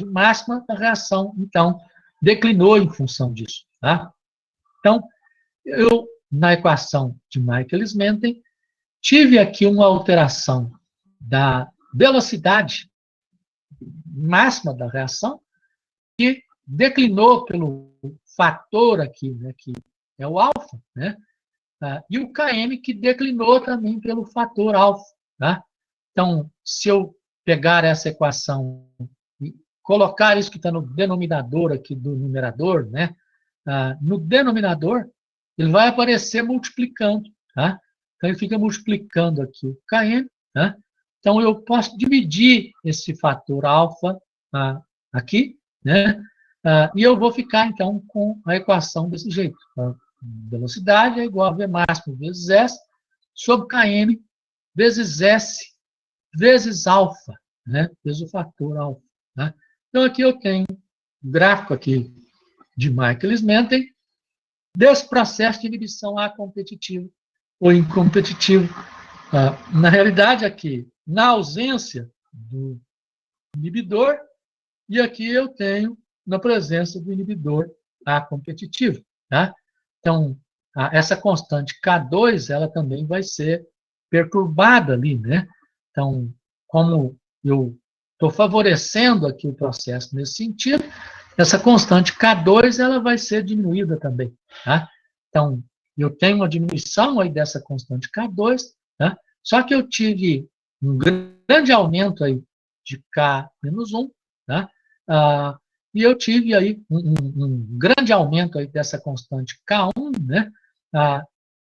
máxima da reação, então, declinou em função disso, tá? Então, eu, na equação de Michaelis-Menten, tive aqui uma alteração da velocidade máxima da reação, que declinou pelo fator aqui, né, que é o alfa, né? E o Km que declinou também pelo fator alfa. Tá? Então, se eu pegar essa equação e colocar isso que está no denominador aqui do numerador, né? No denominador, ele vai aparecer multiplicando. Tá? Então, ele fica multiplicando aqui o Km. Tá? Então, eu posso dividir esse fator alfa aqui, né? E eu vou ficar, então, com a equação desse jeito. Velocidade é igual a V máximo vezes S sobre Km vezes S vezes alfa, né? Vezes o fator alfa. Né? Então, aqui eu tenho um gráfico aqui de Michaelis-Menten desse processo de inibição acompetitivo ou incompetitivo. Na realidade, aqui, na ausência do inibidor, e aqui eu tenho na presença do inibidor acompetitivo. Tá? Então, essa constante K2, ela também vai ser perturbada ali, né? Então, como eu estou favorecendo aqui o processo nesse sentido, essa constante K2, ela vai ser diminuída também, tá? Então, eu tenho uma diminuição aí dessa constante K2, tá? Só que eu tive um grande aumento aí de K-1, tá? E eu tive aí um grande aumento aí dessa constante K1, né?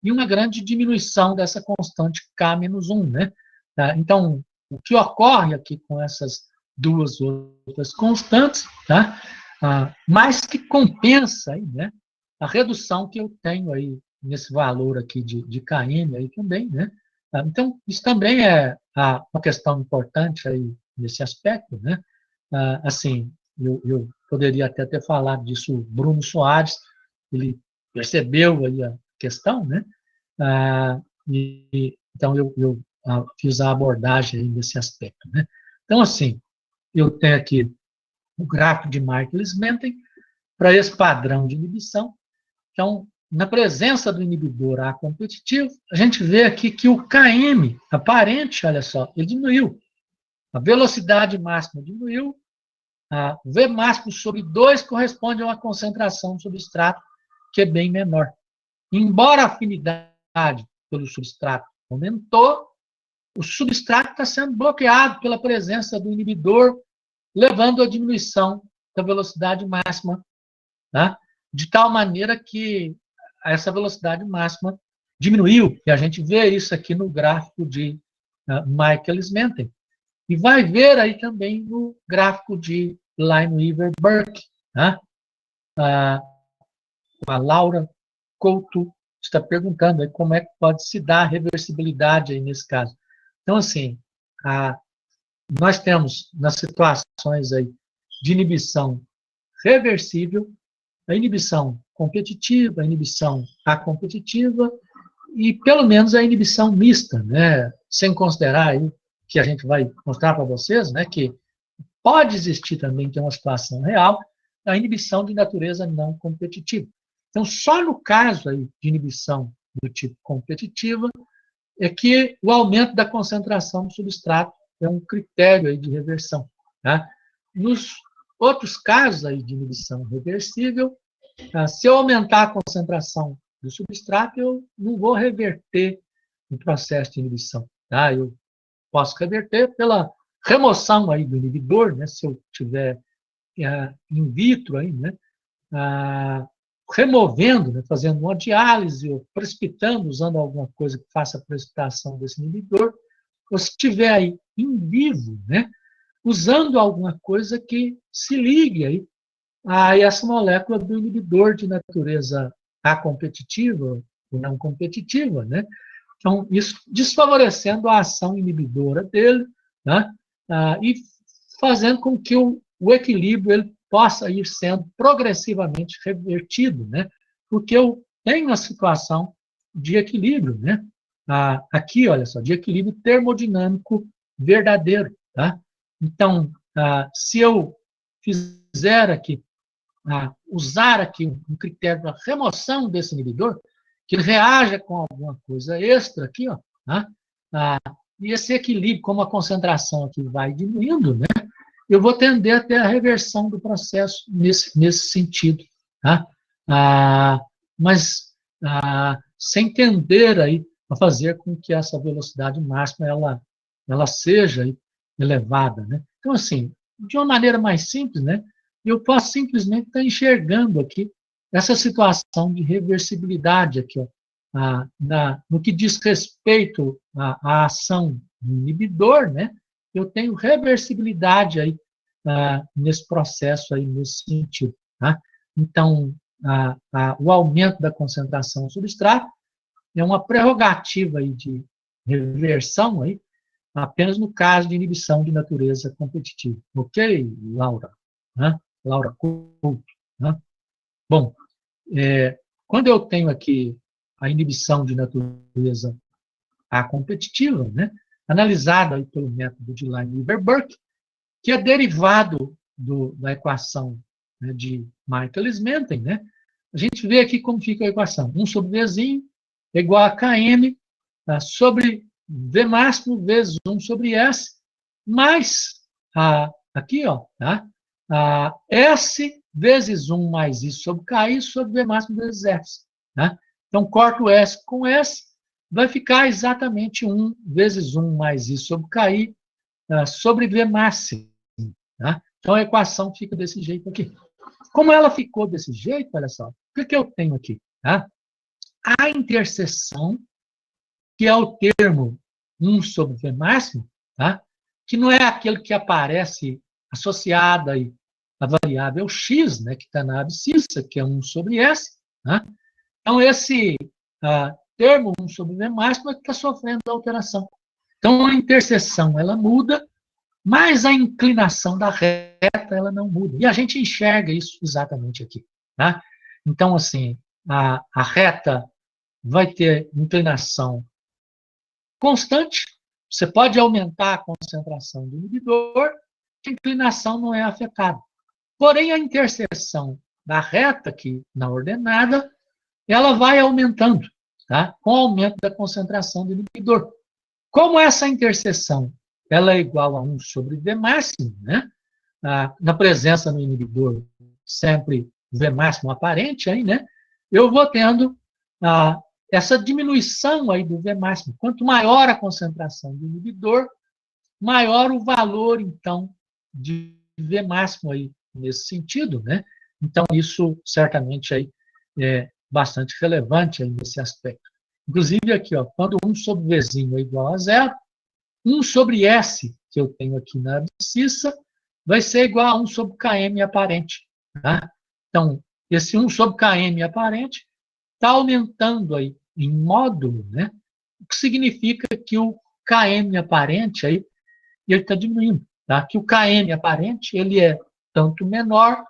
E uma grande diminuição dessa constante K-1, né? Então, o que ocorre aqui com essas duas outras constantes, tá? Mais que compensa aí, né? A redução que eu tenho aí nesse valor aqui de Km aí também, né? Então, isso também é uma questão importante aí nesse aspecto, né? Assim, eu poderia até ter falado disso, o Bruno Soares, ele percebeu aí a questão, né? Então, eu fiz a abordagem aí nesse aspecto, né? Então, assim, eu tenho aqui o gráfico de Michaelis-Menten para esse padrão de inibição. Então, na presença do inibidor A competitivo, a gente vê aqui que o Km aparente, olha só, ele diminuiu. A velocidade máxima diminuiu, V máximo sobre 2 corresponde a uma concentração do substrato que é bem menor. Embora a afinidade pelo substrato aumentou, o substrato está sendo bloqueado pela presença do inibidor, levando à diminuição da velocidade máxima, tá? De tal maneira que essa velocidade máxima diminuiu. E a gente vê isso aqui no gráfico de Michaelis-Menten. E vai ver aí também no gráfico de Lineweaver-Burke. Tá? A Laura Couto está perguntando aí como é que pode se dar a reversibilidade aí nesse caso. Então, assim, nós temos nas situações aí de inibição reversível, a inibição competitiva, a inibição acompetitiva e, pelo menos, a inibição mista, né? Sem considerar aí, que a gente vai mostrar para vocês, né, que pode existir também, que é uma situação real, a inibição de natureza não competitiva. Então, só no caso aí de inibição do tipo competitiva é que o aumento da concentração do substrato é um critério aí de reversão. Tá? Nos outros casos aí de inibição reversível, se eu aumentar a concentração do substrato, eu não vou reverter o processo de inibição. Tá? Eu posso reverter pela remoção aí do inibidor, né? Se eu tiver in vitro aí, né? Removendo, né? Fazendo uma diálise ou precipitando, usando alguma coisa que faça a precipitação desse inibidor, ou se tiver aí in vivo, né? Usando alguma coisa que se ligue aí a essa molécula do inibidor de natureza acompetitiva ou não competitiva, né? Então, isso desfavorecendo a ação inibidora dele, né? E fazendo com que o equilíbrio ele possa ir sendo progressivamente revertido, né? Porque eu tenho uma situação de equilíbrio, né? Aqui, olha só, de equilíbrio termodinâmico verdadeiro, tá? Então, se eu fizer aqui, usar aqui um critério da remoção desse inibidor, que ele reaja com alguma coisa extra aqui, ó, né? E esse equilíbrio, como a concentração aqui vai diminuindo, né? Eu vou tender até a reversão do processo nesse sentido, tá? Mas sem tender aí a fazer com que essa velocidade máxima ela seja elevada, né? Então, assim, de uma maneira mais simples, né? Eu posso simplesmente estar enxergando aqui essa situação de reversibilidade aqui, ó, no que diz respeito à ação do inibidor, né? Eu tenho reversibilidade aí nesse processo aí nesse sentido, tá? Então, o aumento da concentração do substrato é uma prerrogativa aí de reversão aí, apenas no caso de inibição de natureza competitiva. Ok, Laura? Né? Laura Couto. Né? Bom, quando eu tenho aqui a inibição de natureza competitiva, né, analisada aí pelo método de Leibniz-Burke, que é derivado da equação, né, de Michaelis-Menten, né, a gente vê aqui como fica a equação. 1 sobre Vzinho é igual a Km sobre V máximo vezes 1 sobre S, mais, aqui, ó, tá? S vezes 1 mais I sobre KI sobre V máximo vezes S. Tá? Então, corto S com S, vai ficar exatamente 1 vezes 1 mais I sobre KI sobre V máximo. Tá? Então, a equação fica desse jeito aqui. Como ela ficou desse jeito, olha só, o que eu tenho aqui? Tá? A interseção, que é o termo 1 sobre V máximo, tá? Que não é aquele que aparece associado aí à variável x, né, que está na abscissa, que é 1 sobre S. Tá? Então, esse termo 1 sobre V máximo é que está sofrendo alteração. Então, a interseção ela muda, mas a inclinação da reta ela não muda. E a gente enxerga isso exatamente aqui. Tá? Então, assim, a reta vai ter inclinação constante, você pode aumentar a concentração do inibidor, a inclinação não é afetada. Porém, a interseção da reta aqui na ordenada, ela vai aumentando, tá? Com o aumento da concentração do inibidor. Como essa interseção ela é igual a 1 sobre V máximo, né? Na presença no inibidor sempre V máximo aparente, aí, né? Eu vou tendo essa diminuição aí do V máximo. Quanto maior a concentração do inibidor, maior o valor, então, de V máximo aí nesse sentido, né? Então, isso certamente aí é bastante relevante aí nesse aspecto. Inclusive aqui, ó, quando 1 sobre Vzinho é igual a 0, 1 sobre S, que eu tenho aqui na abscissa, vai ser igual a 1 sobre Km aparente. Tá? Então, esse 1 sobre Km aparente está aumentando aí em módulo, né? O que significa que o Km aparente aí, ele está diminuindo. Tá? Que o Km aparente ele é tanto menor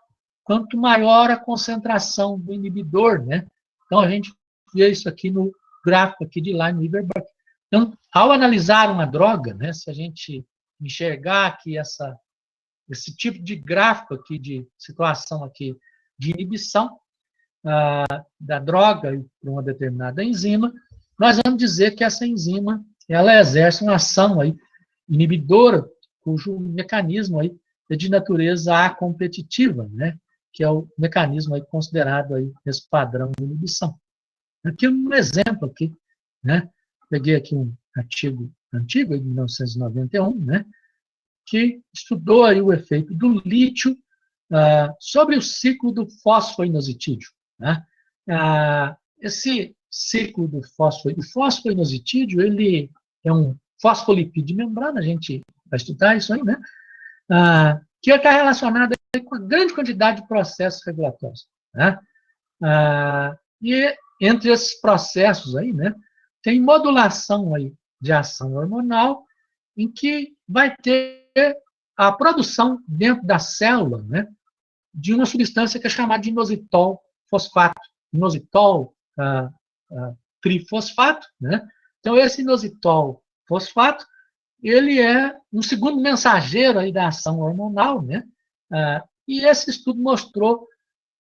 quanto maior a concentração do inibidor, né? Então, a gente vê isso aqui no gráfico aqui de Lineweaver-Burke. Então, ao analisar uma droga, né, se a gente enxergar aqui esse tipo de gráfico aqui, de situação aqui de inibição da droga para uma determinada enzima, nós vamos dizer que essa enzima ela exerce uma ação aí, inibidora, cujo mecanismo aí é de natureza acompetitiva, né, que é o mecanismo aí considerado aí nesse padrão de inibição. Aqui um exemplo aqui, né, peguei aqui um artigo antigo, de 1991, né, que estudou aí o efeito do lítio sobre o ciclo do fosfoinositídio. Né? Esse ciclo do fosfoinositídio, ele é um fosfolipídio de membrana, a gente vai estudar isso aí, né? Que está relacionado com a grande quantidade de processos regulatórios. Né? E entre esses processos aí, né, tem modulação aí de ação hormonal, em que vai ter a produção dentro da célula, né, de uma substância que é chamada de inositol fosfato, inositol trifosfato, né? Então, esse inositol fosfato, ele é um segundo mensageiro aí da ação hormonal, né? E esse estudo mostrou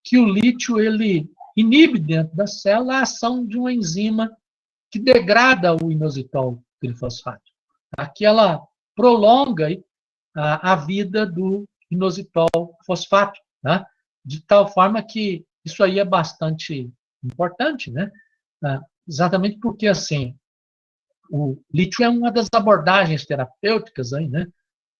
que o lítio, ele inibe dentro da célula a ação de uma enzima que degrada o inositol trifosfato. Aqui ela prolonga aí a vida do inositol fosfato, né? De tal forma que isso aí é bastante importante, né? Exatamente porque, assim, o lítio é uma das abordagens terapêuticas aí, né,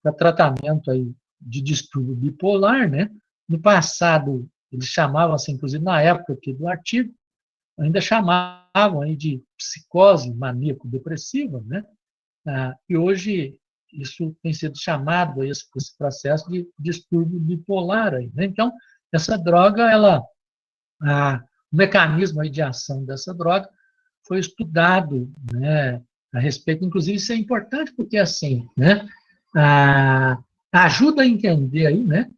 para tratamento aí de distúrbio bipolar, né? No passado, eles chamavam, assim, inclusive na época aqui do artigo, ainda chamavam aí de psicose maníaco-depressiva, né? E hoje isso tem sido chamado, esse processo, de distúrbio bipolar. Aí, né? Então, essa droga, o mecanismo aí de ação dessa droga foi estudado, né, a respeito. Inclusive, isso é importante porque, assim, né, ajuda a entender aí, né,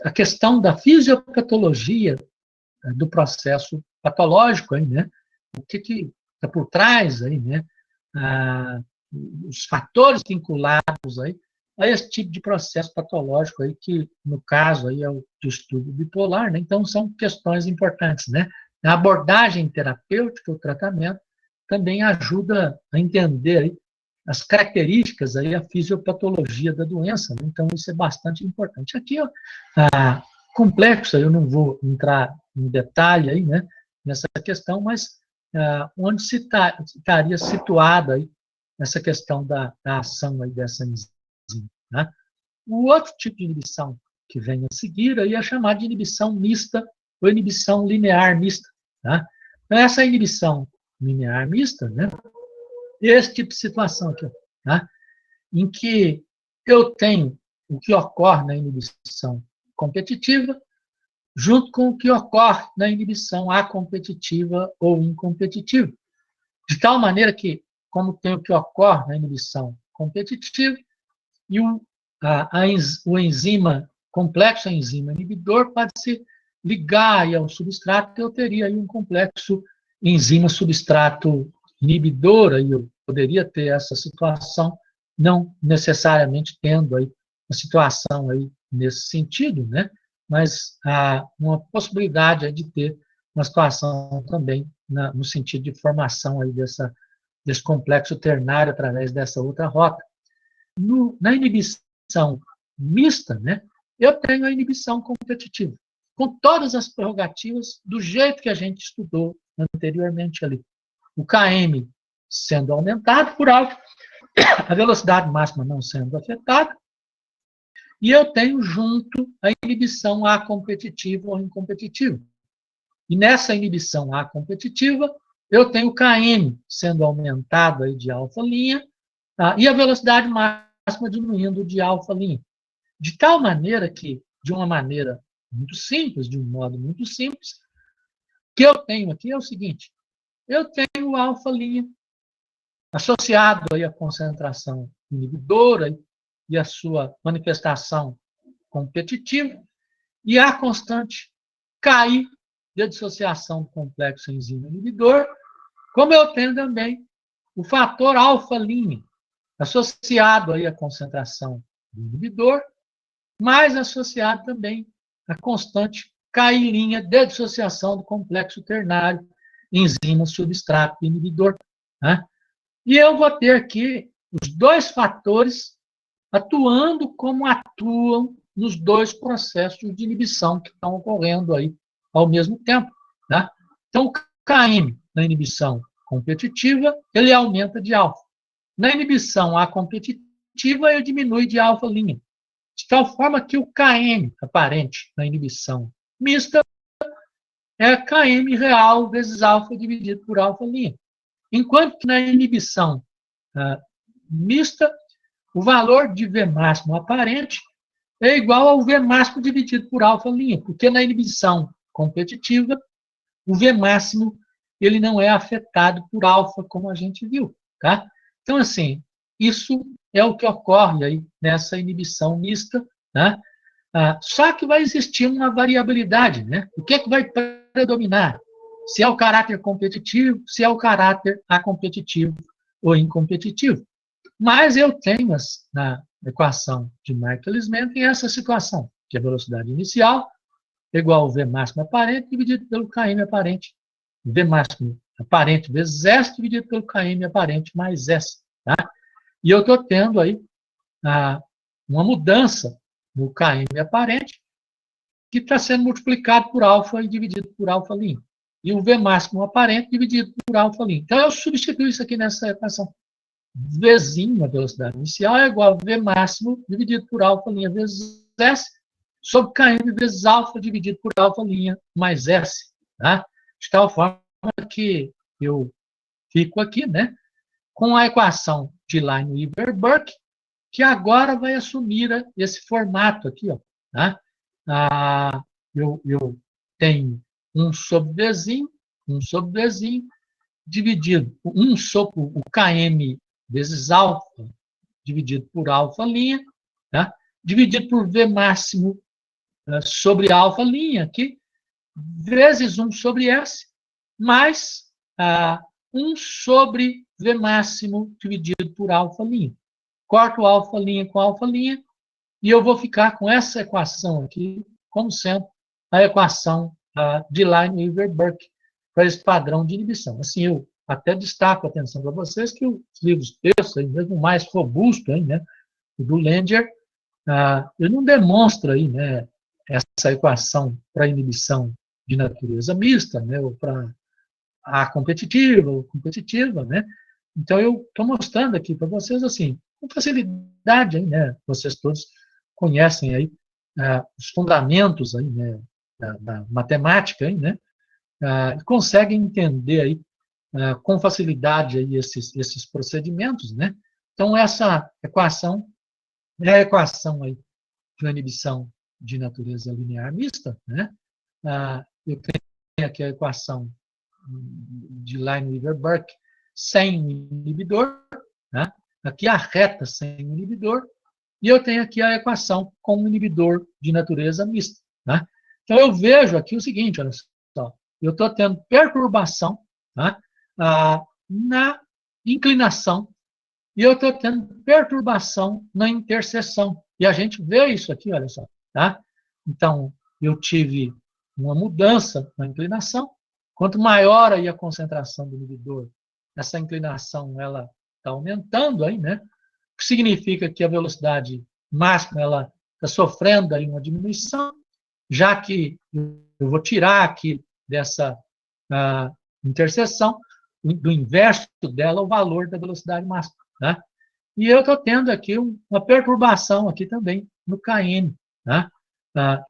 a questão da fisiopatologia do processo patológico aí, né? O que está por trás aí, né? Os fatores vinculados aí a esse tipo de processo patológico aí, que, no caso, aí é o distúrbio bipolar, né? Então, são questões importantes, né? A abordagem terapêutica, o tratamento, também ajuda a entender aí as características, aí, a fisiopatologia da doença, né? Então, isso é bastante importante. Aqui, ó, complexo, eu não vou entrar em detalhe aí, né, nessa questão, mas onde se estaria situada aí essa questão da ação aí dessa enzima. Né? O outro tipo de inibição que vem a seguir aí é chamada de inibição mista ou inibição linear mista. Tá? Então, essa inibição linear mista, né, esse tipo de situação aqui, tá? Em que eu tenho o que ocorre na inibição competitiva, junto com o que ocorre na inibição acompetitiva ou incompetitiva. De tal maneira que, como tem o que ocorre na inibição competitiva, e o enzima, complexo enzima inibidor, pode se ligar ao substrato, eu teria aí um complexo enzima substrato inibidor, aí eu poderia ter essa situação, não necessariamente tendo aí uma situação aí nesse sentido, né? Mas há uma possibilidade de ter uma situação também no sentido de formação aí desse complexo ternário através dessa outra rota. Na inibição mista, né, eu tenho a inibição competitiva, com todas as prerrogativas do jeito que a gente estudou anteriormente ali. O Km sendo aumentado por algo, a velocidade máxima não sendo afetada, e eu tenho junto a inibição acompetitiva ou incompetitiva. E nessa inibição acompetitiva, eu tenho o Km sendo aumentado aí de alfa linha, e a velocidade máxima diminuindo de alfa linha. De tal maneira que, de uma maneira muito simples, de um modo muito simples, o que eu tenho aqui é o seguinte: eu tenho o alfa linha associado aí à concentração inibidora e a sua manifestação competitiva, e a constante Ki de dissociação do complexo enzima inibidor, como eu tenho também o fator alfa-linha, associado aí à concentração do inibidor, mas associado também à constante Ki' de dissociação do complexo ternário, enzima substrato inibidor. Né? E eu vou ter aqui os dois fatores atuando como atuam nos dois processos de inibição que estão ocorrendo aí ao mesmo tempo. Tá? Então, o Km na inibição competitiva, ele aumenta de alfa. Na inibição acompetitiva, ele diminui de alfa-linha. De tal forma que o Km aparente na inibição mista é Km real vezes alfa dividido por alfa-linha. Enquanto que na inibição mista, o valor de V máximo aparente é igual ao V máximo dividido por alfa-linha, porque na inibição competitiva, o V máximo ele não é afetado por alfa, como a gente viu. Tá? Então, assim, isso é o que ocorre aí nessa inibição mista. Né? Só que vai existir uma variabilidade. Né? O que é que vai predominar? Se é o caráter competitivo, se é o caráter acompetitivo ou incompetitivo. Mas eu tenho na equação de Michaelis-Menten essa situação, que a velocidade inicial é igual ao V máximo aparente dividido pelo Km aparente. V máximo aparente vezes S dividido pelo Km aparente mais S. Tá? E eu estou tendo aí uma mudança no Km aparente que está sendo multiplicado por alfa e dividido por alfa-linha. E o V máximo aparente dividido por alfa-linha. Então, eu substituo isso aqui nessa equação. Vzinho, a velocidade inicial, é igual a V máximo dividido por alfa' vezes S, sobre Km vezes alfa dividido por alfa' mais S. Tá? De tal forma que eu fico aqui, né, com a equação de Leibniz-Burke, que agora vai assumir esse formato aqui. Ó, tá? Eu tenho 1 sobre Vzinho, dividido, 1 sobre o Km vezes alfa, dividido por alfa', tá? Dividido por V máximo sobre alfa', aqui, vezes 1 sobre S, mais 1 sobre V máximo dividido por alfa'. Corto alfa' com alfa', e eu vou ficar com essa equação aqui, como sendo a equação de Leibniz-Burke para esse padrão de inibição. Assim, eu até destaco a atenção para vocês que os livros textos, mesmo mais robusto, né, o do Langer, ele não demonstra aí, né, essa equação para inibição de natureza mista, né, ou para a competitiva ou competitiva, né. Então, eu estou mostrando aqui para vocês, assim, com facilidade, aí, né, vocês todos conhecem aí os fundamentos aí, né, da matemática, aí, né, conseguem entender aí com facilidade aí esses procedimentos, né? Então, essa equação é a equação aí de uma inibição de natureza linear mista, né? Eu tenho aqui a equação de Leibniz-Burke sem inibidor, né? Aqui a reta sem inibidor, e eu tenho aqui a equação com um inibidor de natureza mista, né? Então, eu vejo aqui o seguinte, olha só, eu estou tendo perturbação, né, na inclinação, e eu estou tendo perturbação na interseção. E a gente vê isso aqui, olha só. Tá? Então, eu tive uma mudança na inclinação. Quanto maior aí a concentração do inibidor, essa inclinação ela está aumentando, aí, né? O que significa que a velocidade máxima ela está sofrendo aí uma diminuição, já que eu vou tirar aqui dessa interseção, do inverso dela, o valor da velocidade máxima. Né? E eu estou tendo aqui uma perturbação aqui também no Km, né?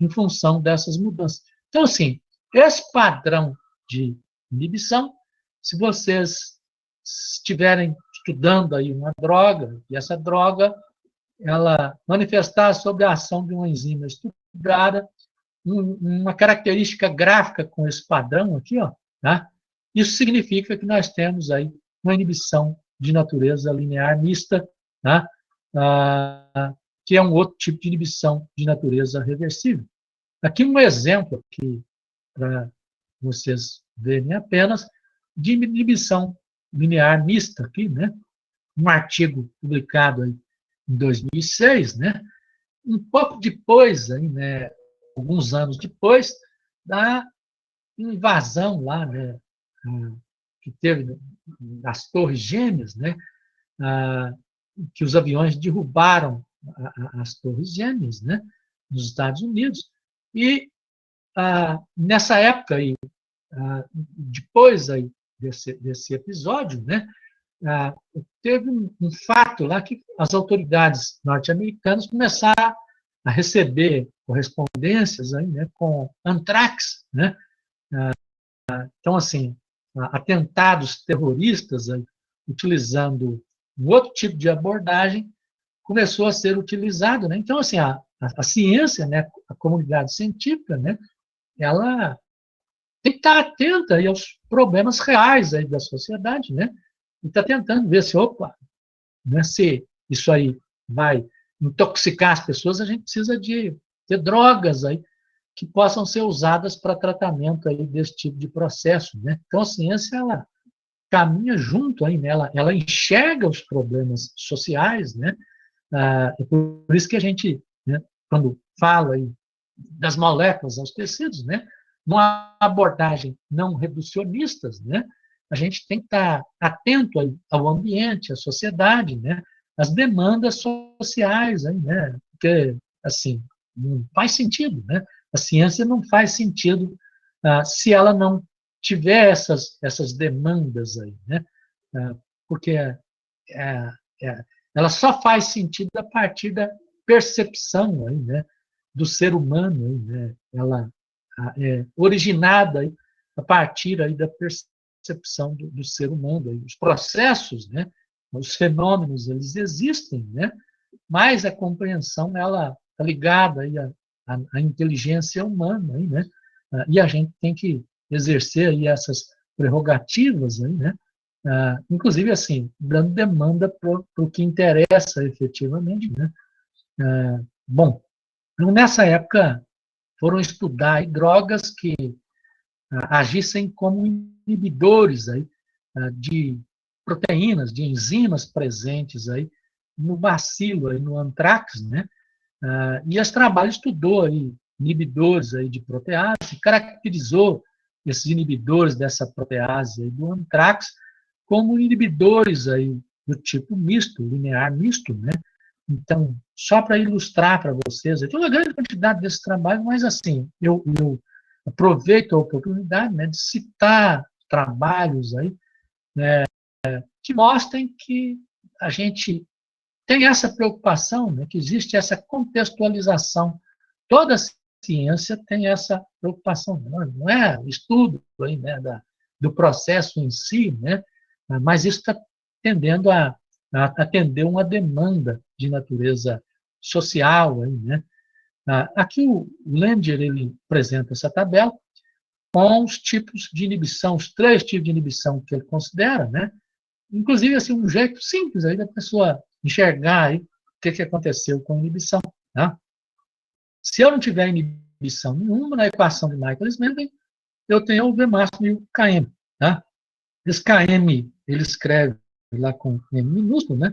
Em função dessas mudanças. Então, assim, esse padrão de inibição, se vocês estiverem estudando aí uma droga, e essa droga ela manifestar sobre a ação de uma enzima estruturada, uma característica gráfica com esse padrão aqui, ó, tá? Isso significa que nós temos aí uma inibição de natureza linear mista, tá? que é um outro tipo de inibição de natureza reversível. Aqui um exemplo para vocês verem apenas de inibição linear mista aqui, né? Um artigo publicado aí em 2006, né? Um pouco depois, aí, né? Alguns anos depois da invasão lá, né? Que teve nas Torres Gêmeas, né? Que os aviões derrubaram as Torres Gêmeas, né? Nos Estados Unidos. E nessa época aí, depois aí desse episódio, né? Teve um fato lá que as autoridades norte-americanas começaram a receber correspondências aí, né, com antrax, né? Então, assim, atentados terroristas aí, utilizando um outro tipo de abordagem começou a ser utilizado, né? Então, assim, a ciência, né, a comunidade científica, né, ela tem que estar atenta aí aos problemas reais aí da sociedade, né? E está tentando ver se, opa, né, se isso aí vai intoxicar as pessoas, a gente precisa de ter drogas aí que possam ser usadas para tratamento aí desse tipo de processo, né? Então a ciência ela caminha junto aí, né? Ela enxerga os problemas sociais, né? É por isso que a gente, né, quando fala aí das moléculas aos tecidos, né? Numa abordagem não reducionistas, né? A gente tem que estar atento ao ambiente, à sociedade, né? Às demandas sociais, aí, né? Porque, assim, não faz sentido, né? A ciência não faz sentido se ela não tiver essas demandas aí, né? Porque é, ela só faz sentido a partir da percepção aí, né? Do ser humano, aí, né? Ela é originada aí, a partir aí da percepção do ser humano. Aí. Os processos, né? Os fenômenos, eles existem, né? Mas a compreensão ela está ligada aí à inteligência humana, aí, né? E a gente tem que exercer aí essas prerrogativas, aí, né? Inclusive, assim, dando demanda para o que interessa efetivamente, né? Bom, então, nessa época, foram estudar aí, drogas que agissem como inibidores aí, de proteínas, de enzimas presentes aí no bacilo, aí, no antrax, né? E esse trabalho estudou aí, inibidores aí de protease, caracterizou esses inibidores dessa protease aí do antrax como inibidores aí do tipo misto, linear misto, né? Então, só para ilustrar para vocês, tem uma grande quantidade desse trabalho, mas assim, eu aproveito a oportunidade, né, de citar trabalhos aí, né, que mostrem que a gente tem essa preocupação, né, que existe essa contextualização. Toda ciência tem essa preocupação, não é estudo aí, né, do processo em si, né, mas isso está tendendo a atender uma demanda de natureza social. Aí, né? Aqui o Langer ele apresenta essa tabela com os tipos de inibição, os 3 tipos de inibição que ele considera, né? Inclusive, assim, um jeito simples aí da pessoa enxergar aí o que aconteceu com a inibição. Tá? Se eu não tiver inibição nenhuma na equação de Michaelis-Menten, eu tenho o V máximo e o Km. Tá? Esse Km, ele escreve lá com M minúsculo, né?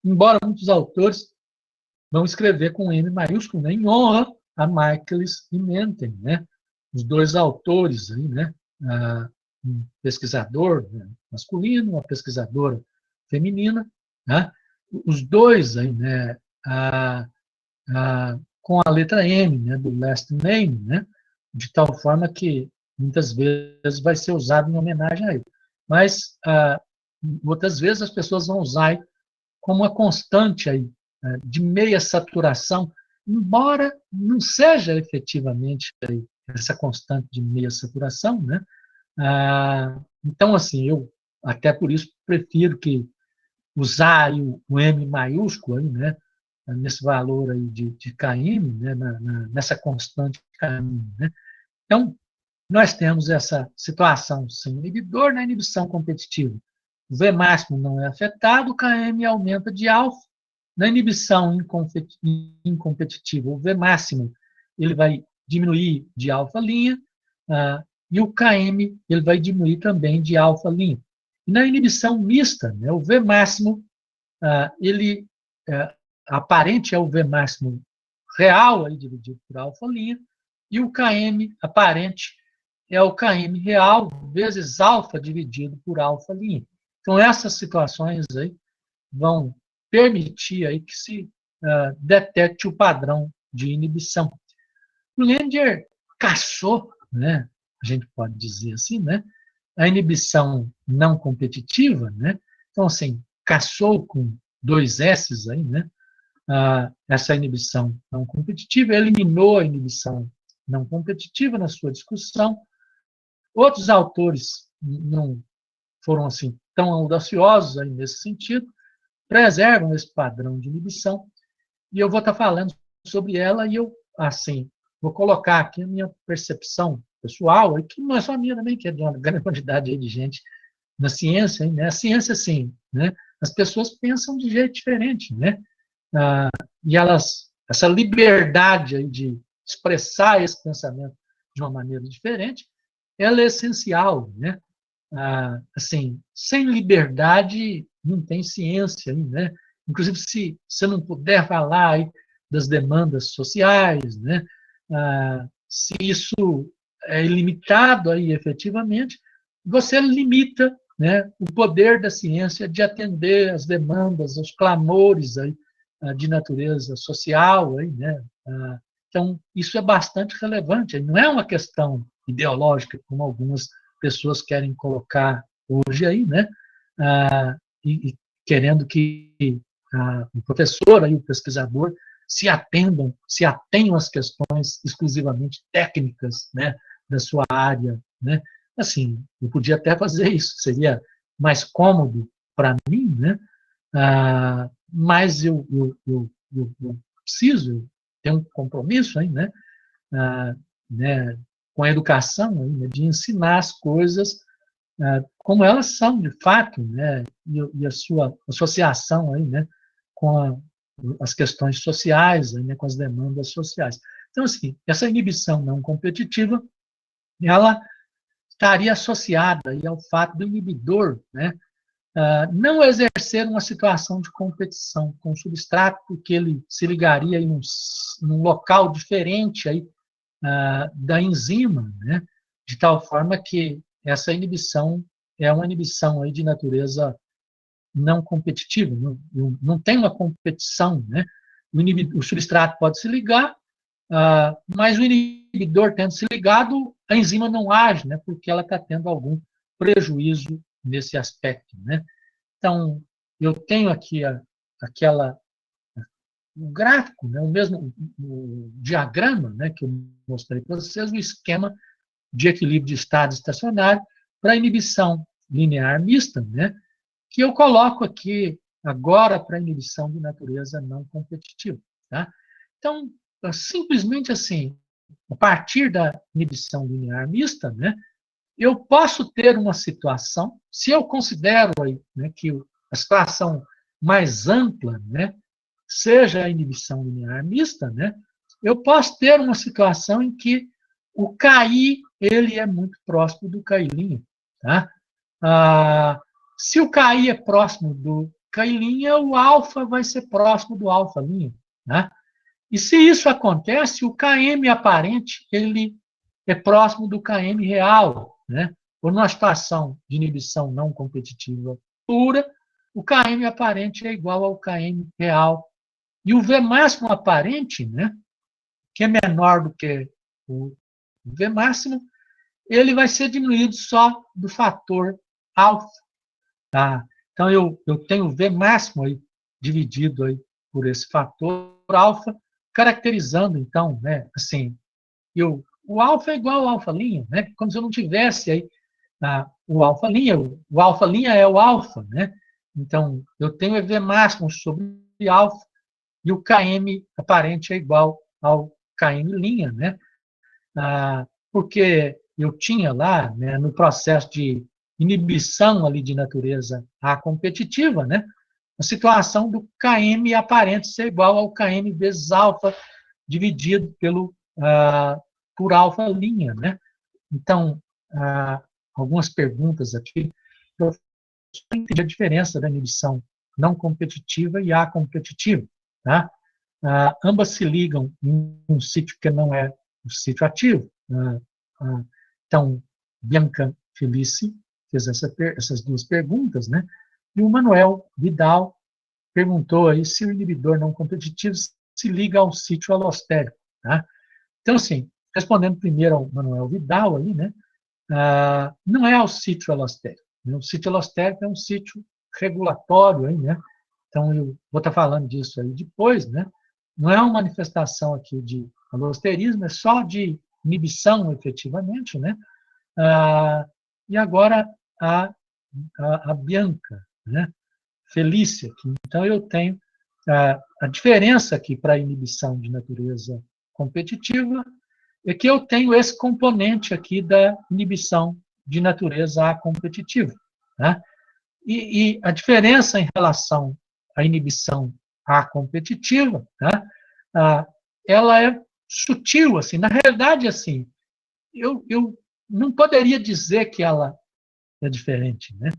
Embora muitos autores vão escrever com M maiúsculo, né? Em honra a Michaelis e Menten, né? Os dois autores aí, né? Um pesquisador, né, masculino, uma pesquisadora feminina, né? Os dois aí, né? Com a letra M, né? Do last name, né? De tal forma que muitas vezes vai ser usado em homenagem a ele. Mas outras vezes as pessoas vão usar como uma constante aí, de meia saturação, embora não seja efetivamente aí, essa constante de meia saturação, né? Então, assim, eu até por isso prefiro que usar o M maiúsculo aí, né? Nesse valor aí de Km, né? Nessa constante Km, né? Então, nós temos essa situação sem inibidor na inibição competitiva. O V máximo não é afetado, o Km aumenta de alfa, Na inibição incompetitiva, o V máximo ele vai diminuir de alfa linha, e o Km ele vai diminuir também de alfa linha. E na inibição mista, né, o V máximo, ele aparente é o V máximo real aí, dividido por alfa linha, e o Km aparente é o Km real vezes alfa dividido por alfa linha. Então, essas situações aí vão permitir aí que se detecte o padrão de inibição. O Langer caçou, né, a gente pode dizer assim, né, a inibição não competitiva, né, então, assim, caçou com 2 S's aí, né, essa inibição não competitiva, eliminou a inibição não competitiva na sua discussão. Outros autores não foram assim tão audaciosos aí nesse sentido, preservam esse padrão de inibição, e eu vou estar falando sobre ela, e eu, assim, vou colocar aqui a minha percepção pessoal, e que não é só a minha também, que é de uma grande quantidade de gente na ciência, né? A ciência, assim, né? As pessoas pensam de jeito diferente, né? E elas, essa liberdade aí de expressar esse pensamento de uma maneira diferente, ela é essencial, né? Assim, sem liberdade não tem ciência, né? Inclusive, se você não puder falar aí das demandas sociais, né? Se isso é ilimitado aí efetivamente, você limita, né, o poder da ciência de atender as demandas, os clamores aí, de natureza social, aí, né? Então, isso é bastante relevante. Não é uma questão ideológica, como algumas pessoas querem colocar hoje aí, né? E querendo que o professor e o pesquisador se atenham às questões exclusivamente técnicas, né, da sua área, né? Assim, eu podia até fazer isso, seria mais cômodo para mim, né? Mas eu preciso ter um compromisso aí, né? Né, com a educação, aí, né, de ensinar as coisas como elas são de fato, né? E a sua associação aí, né, com as questões sociais, aí, né, com as demandas sociais. Então, assim, essa inibição não competitiva, ela estaria associada aí ao fato do inibidor, né, não exercer uma situação de competição com o substrato, porque ele se ligaria aí num local diferente aí, da enzima, né, de tal forma que essa inibição é uma inibição aí de natureza não competitiva, não tem uma competição, né? O substrato pode se ligar, mas o inibidor tendo se ligado, a enzima não age, né? Porque ela está tendo algum prejuízo nesse aspecto, né? Então, eu tenho aqui o gráfico, né? O mesmo o diagrama, né? Que eu mostrei para vocês, o esquema de equilíbrio de estado estacionário para inibição linear mista, né? Que eu coloco aqui agora para inibição de natureza não competitiva. Tá? Então, simplesmente assim, a partir da inibição linear mista, né, eu posso ter uma situação, se eu considero aí, né, que a situação mais ampla, né, seja a inibição linear mista, né, eu posso ter uma situação em que o KI ele é muito próximo do KI'. Tá? Se o KI é próximo do KI', o alfa vai ser próximo do alfa'. Né? E se isso acontece, o KM aparente ele é próximo do KM real. Né? Ou numa situação de inibição não competitiva pura, o KM aparente é igual ao KM real. E o V máximo aparente, né, que é menor do que o V máximo, ele vai ser diminuído só do fator alfa. Tá? Então, eu tenho V máximo aí, dividido aí por esse fator alfa, caracterizando, então, né, assim, o alfa é igual ao alfa', né, como se eu não tivesse aí o alfa', o alfa' é o alfa, né, então, eu tenho EV máximo sobre alfa, e o Km aparente é igual ao Km', né, porque eu tinha lá, né, no processo de inibição ali de natureza A competitiva, né, a situação do Km aparente ser igual ao Km vezes alfa dividido por alfa linha, né? Então, algumas perguntas aqui. Eu entendi a diferença da inibição não competitiva e a competitiva, tá? Ambas se ligam em um sítio que não é o sítio ativo. Então, Bianca Felice fez essas duas perguntas, né? E o Manuel Vidal perguntou aí se o inibidor não competitivo se liga ao sítio alostérico, tá? Então, assim, respondendo primeiro ao Manuel Vidal aí, né? Não é ao sítio alostérico. Né? O sítio alostérico é um sítio regulatório aí, né? Então, eu vou estar falando disso aí depois, né? Não é uma manifestação aqui de alosterismo, é só de inibição, efetivamente, né? E agora a Bianca, né? Felícia. Aqui. Então, eu tenho a diferença aqui para a inibição de natureza competitiva é que eu tenho esse componente aqui da inibição de natureza competitiva. Né? E a diferença em relação à inibição competitiva, né? Ela é sutil, assim. Na realidade, assim, eu não poderia dizer que ela é diferente, né?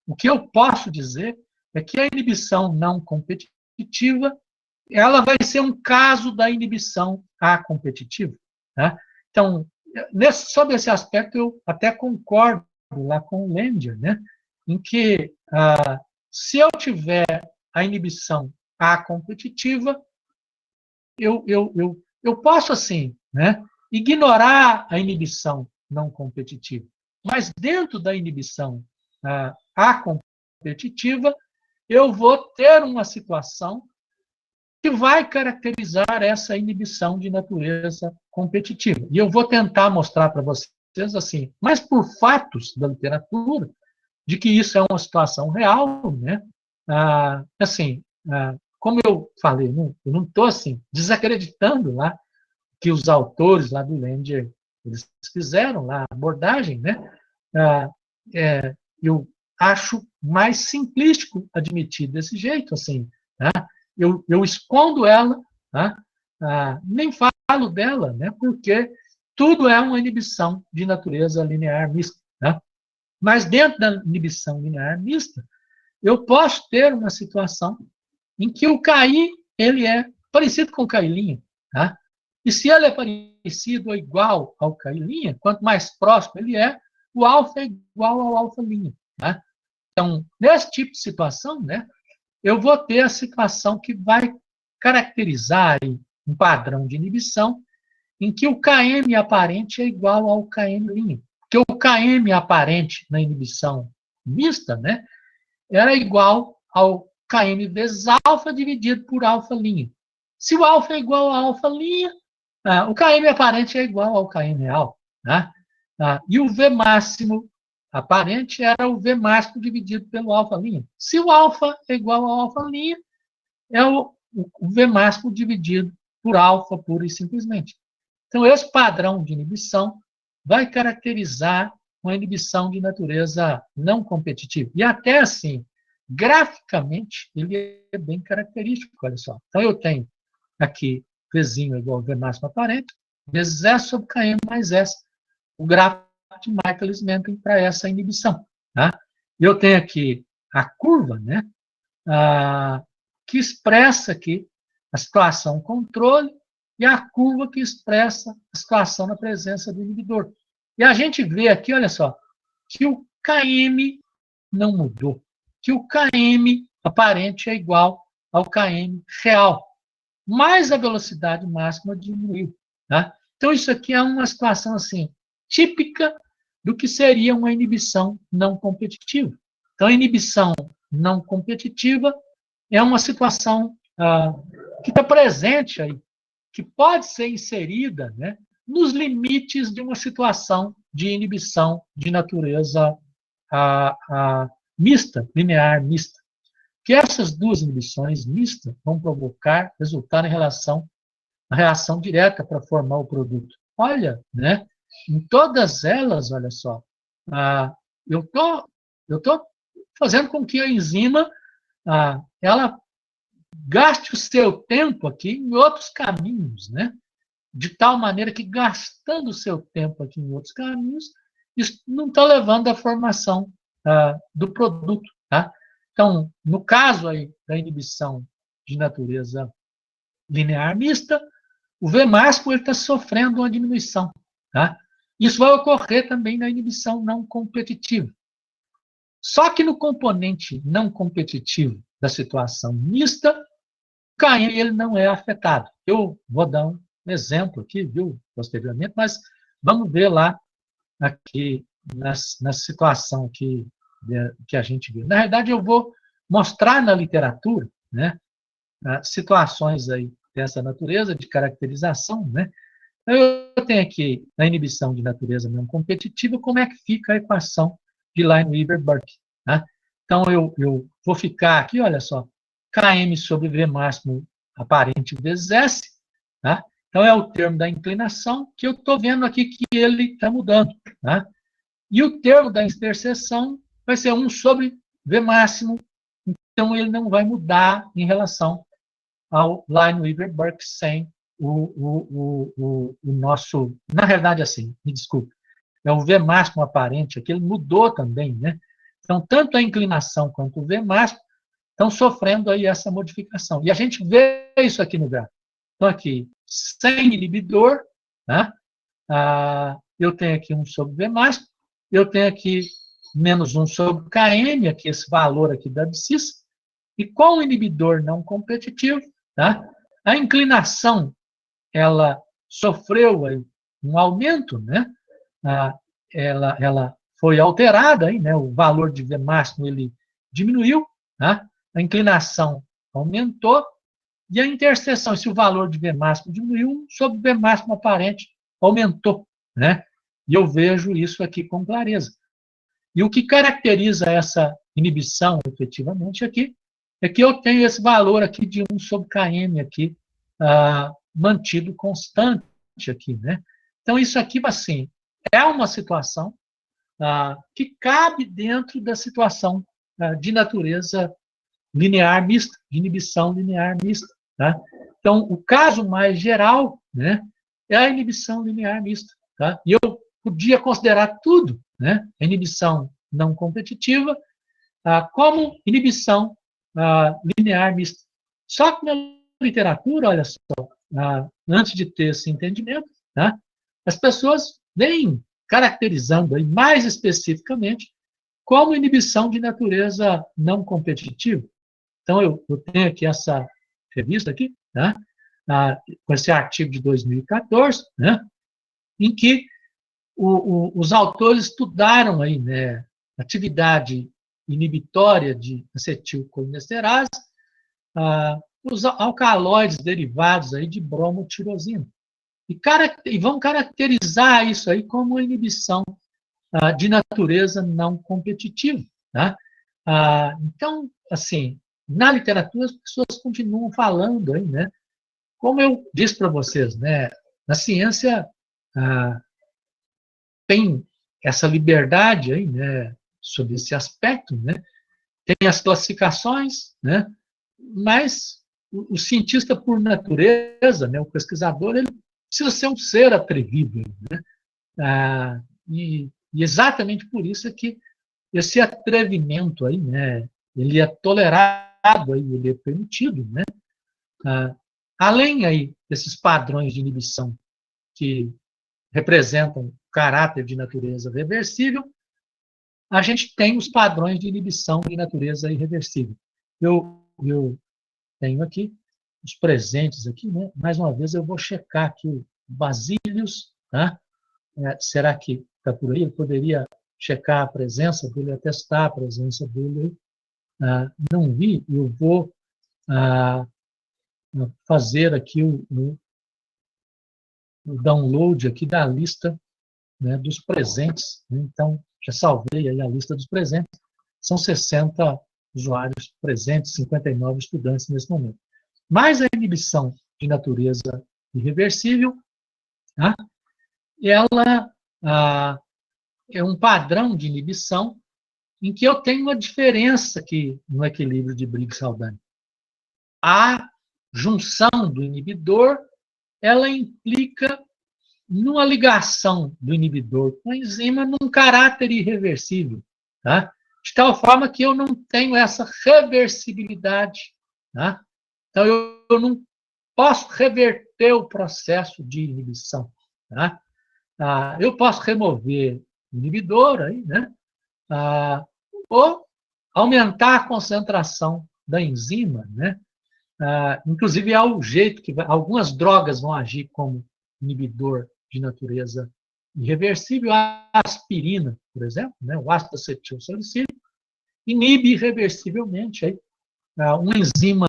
O que eu posso dizer é que a inibição não competitiva ela vai ser um caso da inibição competitiva. Né? Então, sobre esse aspecto, eu até concordo lá com o Lendier, né? Em que se eu tiver a inibição competitiva, eu posso, assim, né, ignorar a inibição não competitiva. Mas dentro da inibição competitiva, eu vou ter uma situação que vai caracterizar essa inibição de natureza competitiva. E eu vou tentar mostrar para vocês, assim, mas por fatos da literatura, de que isso é uma situação real, né? Assim, como eu falei, eu não estou assim, desacreditando lá que os autores lá do Lendier eles fizeram lá a abordagem, né? Eu acho mais simplístico admitir desse jeito, assim, né? Eu escondo ela, né? Nem falo dela, né? Porque tudo é uma inibição de natureza linear mista. Né? Mas dentro da inibição linear mista, eu posso ter uma situação em que o KI ele é parecido com o KI'. Tá? E se ele é parecido ou igual ao KI', quanto mais próximo ele é, o alfa é igual ao alfa'. Tá? Então, nesse tipo de situação, né, eu vou ter a situação que vai caracterizar um padrão de inibição em que o Km aparente é igual ao Km'. Porque o Km aparente na inibição mista, né, era igual ao Km vezes alfa dividido por alfa'. Se o alfa é igual a alfa', o Km aparente é igual ao Km real. Né? E o V máximo aparente era o V máximo dividido pelo alfa'. Se o alfa é igual ao alfa', é o V máximo dividido por alfa, pura e simplesmente. Então, esse padrão de inibição vai caracterizar uma inibição de natureza não competitiva. E até assim, graficamente, ele é bem característico, olha só. Então, eu tenho aqui Vzinho igual a V máximo aparente, vezes S sobre Km mais S. O gráfico de Michaelis-Menten para essa inibição. Tá? Eu tenho aqui a curva, né, que expressa aqui a situação controle e a curva que expressa a situação na presença do inibidor. E a gente vê aqui, olha só, que o Km não mudou, que o Km aparente é igual ao Km real, mas a velocidade máxima diminuiu. Tá? Então, isso aqui é uma situação assim, típica do que seria uma inibição não competitiva. Então, a inibição não competitiva é uma situação que está presente aí, que pode ser inserida, né, nos limites de uma situação de inibição de natureza mista, linear mista. Que essas duas inibições mistas vão provocar, resultar em a reação direta para formar o produto. Olha, né, em todas elas, olha só, eu tô fazendo com que a enzima ela gaste o seu tempo aqui em outros caminhos, né? De tal maneira que, gastando o seu tempo aqui em outros caminhos, isso não está levando à formação do produto. Tá? Então, no caso aí da inibição de natureza linear mista, o V máximo está sofrendo uma diminuição. Tá? Isso vai ocorrer também na inibição não competitiva. Só que no componente não competitivo da situação mista, o KM ele não é afetado. Eu vou dar um exemplo aqui, viu, posteriormente, mas vamos ver lá aqui na situação que a gente viu. Na verdade, eu vou mostrar na literatura, né, situações aí dessa natureza, de caracterização, né. Eu tenho aqui, na inibição de natureza não competitiva, como é que fica a equação de Lineweaver-Burke. Tá? Então, eu vou ficar aqui, olha só, Km sobre V máximo aparente vezes S, tá? Então, é o termo da inclinação que eu estou vendo aqui que ele está mudando. Tá? E o termo da interseção vai ser 1 sobre V máximo, então ele não vai mudar em relação ao Lineweaver-Burke sem o nosso... Na realidade, assim, me desculpe, é o V máximo aparente, aqui ele mudou também, né? Então, tanto a inclinação quanto o V máximo estão sofrendo aí essa modificação. E a gente vê isso aqui no gráfico. Então, aqui, sem inibidor, né? Eu tenho aqui 1 sobre V máximo, eu tenho aqui menos 1 sobre Km, aqui esse valor aqui da abscissa, e com o inibidor não competitivo, tá? A inclinação, ela sofreu aí um aumento, né? Ela foi alterada, aí, né? O valor de V máximo ele diminuiu, tá? A inclinação aumentou, e a interseção, se o valor de V máximo diminuiu, sobre V máximo aparente aumentou, né? E eu vejo isso aqui com clareza. E o que caracteriza essa inibição, efetivamente, aqui, é que eu tenho esse valor aqui de 1 sobre Km aqui, mantido constante aqui, né? Então, isso aqui, assim, é uma situação que cabe dentro da situação de natureza linear mista, de inibição linear mista. Tá? Então, o caso mais geral, né, é a inibição linear mista. Tá? E eu podia considerar tudo, né, a inibição não competitiva, como inibição linear mista. Só que na literatura, olha só, antes de ter esse entendimento, tá, as pessoas vêm caracterizando aí, mais especificamente como inibição de natureza não competitiva. Então, eu tenho aqui essa revista aqui, né, com esse artigo de 2014, né, em que os autores estudaram aí, né, atividade inibitória de acetilcolinesterase, os alcaloides derivados aí de bromotirosina. E vão caracterizar isso aí como inibição de natureza não competitiva. Tá? Então, assim, na literatura as pessoas continuam falando aí, né? Como eu disse para vocês, né? Na ciência tem essa liberdade aí, né? Sobre esse aspecto, né? Tem as classificações, né? Mas o cientista por natureza, né? O pesquisador, ele precisa ser um ser atrevido, né? E exatamente por isso é que esse atrevimento aí, né? Ele é tolerado aí, ele é permitido, né? Além aí desses padrões de inibição que representam caráter de natureza reversível, a gente tem os padrões de inibição de natureza irreversível. Eu tenho aqui os presentes aqui, né? Mais uma vez eu vou checar aqui o Basílios, tá? Será que está por aí? Eu poderia checar a presença dele, atestar a presença dele. Não vi, eu vou fazer aqui o download aqui da lista, né, dos presentes. Né? Então, já salvei aí a lista dos presentes. São 60 usuários presentes, 59 estudantes nesse momento. Mas a inibição de natureza irreversível, tá? Ela é um padrão de inibição em que eu tenho uma diferença aqui no equilíbrio de Briggs-Haldane. A junção do inibidor, ela implica numa ligação do inibidor com a enzima num caráter irreversível, tá? De tal forma que eu não tenho essa reversibilidade, tá? Então, eu não posso reverter o processo de inibição, tá? Eu posso remover o inibidor, aí, né? Ou aumentar a concentração da enzima, né? Inclusive, é o jeito que algumas drogas vão agir como inibidor de natureza irreversível. A aspirina, por exemplo, né? O ácido acetil salicílico, inibe irreversivelmente aí, uma enzima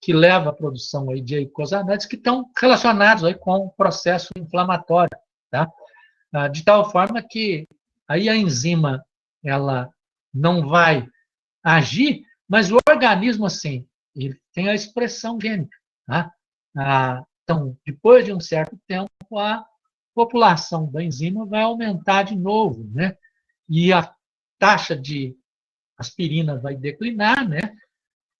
que leva à produção aí de eicosanoides que estão relacionados aí com o processo inflamatório, tá? De tal forma que aí a enzima ela não vai agir, mas o organismo, assim, ele tem a expressão gênica, tá? Então, depois de um certo tempo, a população da enzima vai aumentar de novo, né? E a taxa de aspirina vai declinar, né?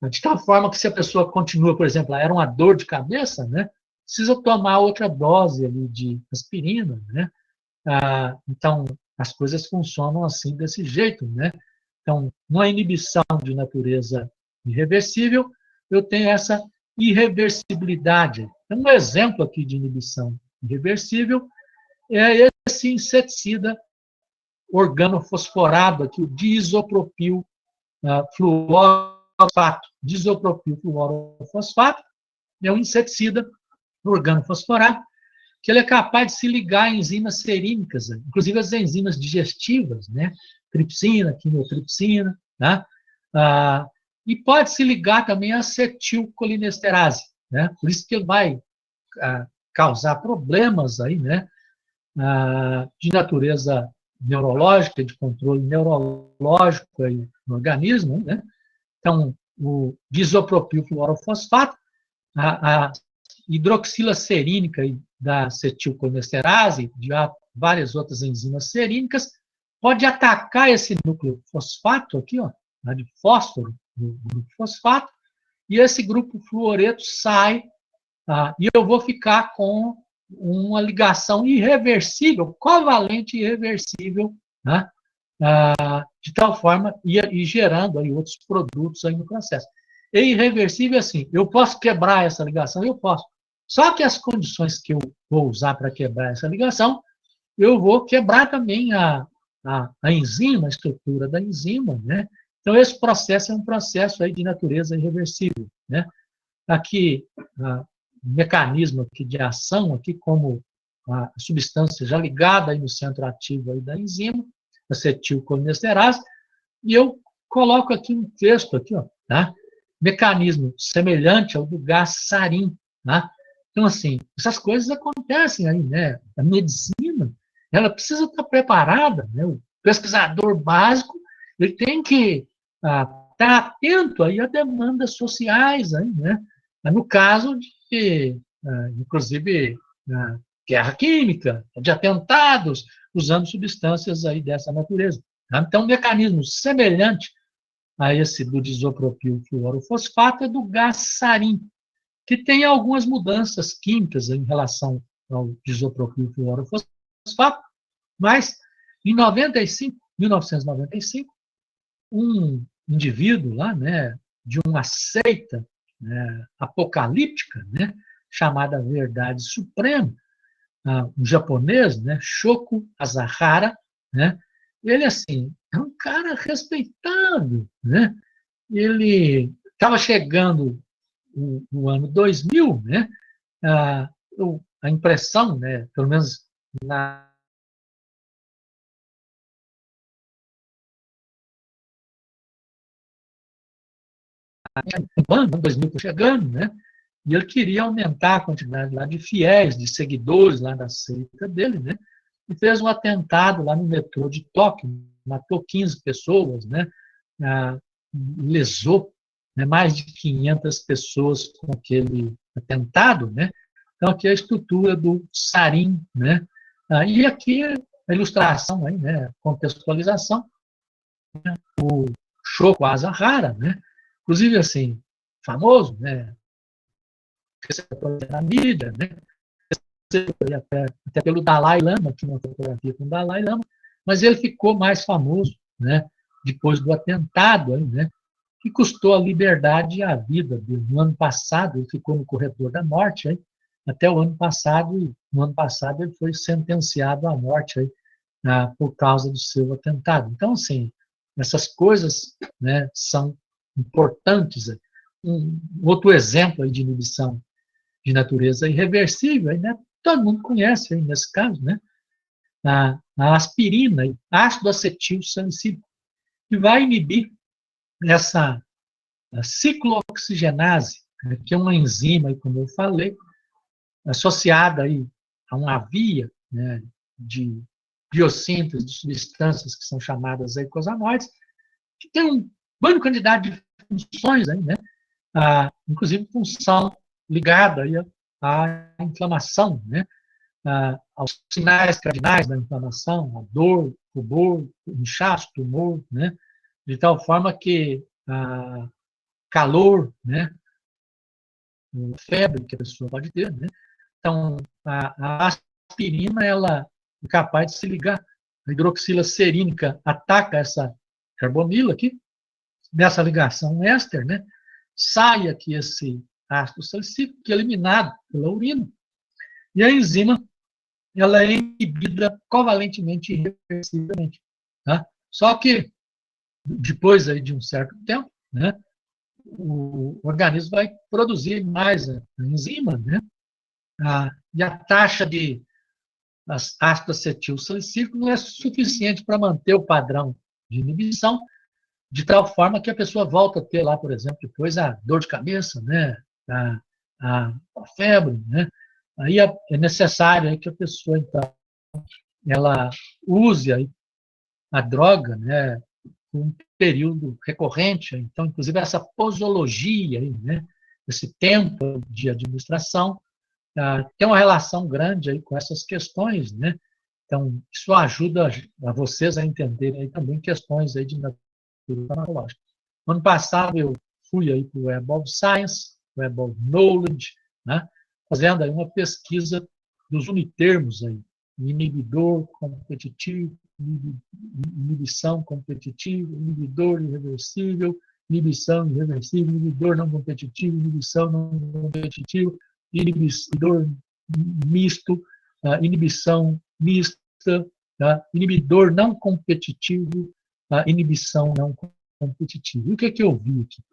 De tal forma que se a pessoa continua, por exemplo, era uma dor de cabeça, né? Precisa tomar outra dose ali de aspirina, né? Então, as coisas funcionam assim, desse jeito, né? Então, numa inibição de natureza irreversível, eu tenho essa irreversibilidade. Um exemplo aqui de inibição irreversível é esse inseticida organofosforado aqui, o diisopropil fluorofosfato. Diisopropil fluorofosfato é um inseticida organofosforado que ele é capaz de se ligar a enzimas serínicas, inclusive as enzimas digestivas, né? Tripsina, quimiotripsina, né? E pode se ligar também a acetilcolinesterase, né? Por isso que ele vai causar problemas aí, né? De natureza neurológica, de controle neurológico aí no organismo, né? Então, o diisopropil fluorofosfato, a hidroxila serínica da acetilcolinesterase, de várias outras enzimas serínicas, pode atacar esse núcleo fosfato aqui, ó, de fósforo, do grupo fosfato, e esse grupo fluoreto sai, e eu vou ficar com uma ligação irreversível, covalente irreversível, né, de tal forma, e gerando aí outros produtos aí no processo. É irreversível assim, eu posso quebrar essa ligação? Eu posso. Só que as condições que eu vou usar para quebrar essa ligação, eu vou quebrar também a enzima, a estrutura da enzima, né? Então, esse processo é um processo aí de natureza irreversível, né? Aqui, o mecanismo aqui de ação, aqui como a substância já ligada aí no centro ativo aí da enzima, acetilcolinesterase, e eu coloco aqui um texto aqui, ó, tá? Mecanismo semelhante ao do gás sarin, tá? Então, assim, essas coisas acontecem aí, né? A medicina, ela precisa estar preparada, né? O pesquisador básico, ele tem que estar atento aí a demandas sociais, aí, né? No caso de, inclusive, guerra química, de atentados, usando substâncias aí dessa natureza. Tá? Então, um mecanismo semelhante a esse do disopropil fluorofosfato é do gás sarin, que tem algumas mudanças químicas em relação ao disopropil fluorofosfato, mas em 1995, um indivíduo lá, né, de uma seita, né, apocalíptica, né, chamada Verdade Suprema, um japonês, né, Shoko Asahara, né, ele, assim, é um cara respeitado, né, ele estava chegando no ano 2000, né, a impressão, né, pelo menos na ano 2000 chegando, né, e ele queria aumentar a quantidade lá de fiéis, de seguidores lá da seita dele, né, e fez um atentado lá no metrô de Tóquio, matou 15 pessoas, né, lesou, né, mais de 500 pessoas com aquele atentado, né. Então, aqui é a estrutura do sarin, né, e aqui a ilustração, aí, né, contextualização o Shoko Asahara, né? Inclusive, assim, famoso, né? Na mídia, né? Até pelo Dalai Lama, que não fotografia com o Dalai Lama, mas ele ficou mais famoso, né? Depois do atentado, né? Que custou a liberdade e a vida dele. No ano passado, ele ficou no corredor da morte, hein? Até o ano passado, e no ano passado ele foi sentenciado à morte aí, por causa do seu atentado. Então, assim, essas coisas, né, são importantes. Um outro exemplo aí de inibição de natureza irreversível, aí, né, todo mundo conhece aí, nesse caso, né, a aspirina, ácido acetil salicílico, que vai inibir essa ciclooxigenase, né, que é uma enzima, aí, como eu falei, associada aí a uma via, né, de biossíntese de substâncias que são chamadas eicosanoides, que tem uma grande quantidade de funções aí, né, inclusive função ligada aí à inflamação, né, aos sinais cardinais da inflamação, a dor, rubor, inchaço, tumor, né, de tal forma que calor, né, febre que a pessoa pode ter, né. Então, a aspirina, ela é capaz de se ligar. A hidroxila serínica ataca essa carbonila aqui, nessa ligação éster, né, sai aqui esse ácido salicílico, que é eliminado pela urina, e a enzima, ela é inibida covalentemente e irreversivelmente. Tá? Só que, depois aí de um certo tempo, né, o organismo vai produzir mais a enzima, né, e a taxa de ácido acetil salicílico não é suficiente para manter o padrão de inibição, de tal forma que a pessoa volta a ter lá, por exemplo, depois a dor de cabeça, né, a febre, né. Aí é necessário aí que a pessoa, então, ela use aí a droga, né, por um período recorrente. Então, inclusive, essa posologia aí, né, esse tempo de administração, tem uma relação grande aí com essas questões, né? Então, isso ajuda a vocês a entenderem aí também questões aí de natureza farmacológica. No ano passado, eu fui aí para o Web of Science, Web of Knowledge, né? Fazendo aí uma pesquisa dos unitermos aí, inibidor competitivo, inibição competitiva, inibidor irreversível, inibição irreversível, inibidor não competitivo, inibição não competitiva, inibidor misto, inibição mista, inibidor não competitivo, inibição não competitiva. E o que é que eu vi aqui?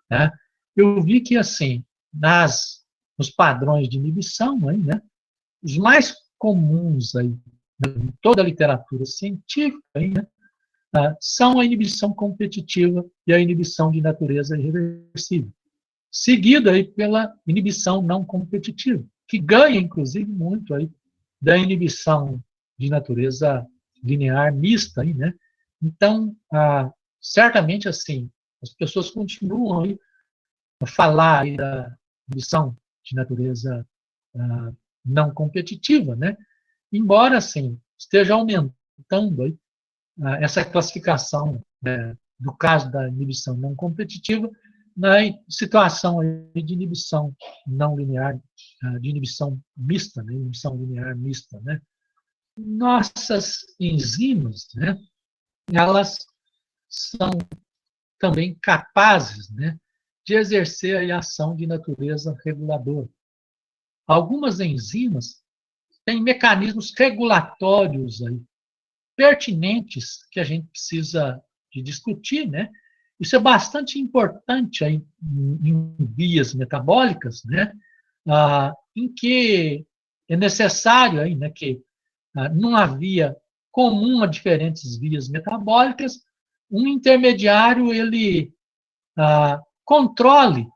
Eu vi que, assim, nos padrões de inibição, aí, né, os mais comuns aí, em toda a literatura científica, aí, né, são a inibição competitiva e a inibição de natureza irreversível, seguida aí pela inibição não competitiva, que ganha, inclusive, muito aí da inibição de natureza linear mista, aí, né? Então, certamente, assim, as pessoas continuam aí a falar aí da inibição de natureza não competitiva, né? Embora, assim, esteja aumentando aí, essa classificação, né, do caso da inibição não competitiva na situação aí de inibição não linear, de inibição mista, né, inibição linear mista, né. Nossas enzimas, né, elas são também capazes, né, de exercer a ação de natureza reguladora. Algumas enzimas têm mecanismos regulatórios aí, pertinentes, que a gente precisa de discutir, né? Isso é bastante importante aí em vias metabólicas, né? Em que é necessário aí, né, que numa via comum a diferentes vias metabólicas, um intermediário ele controle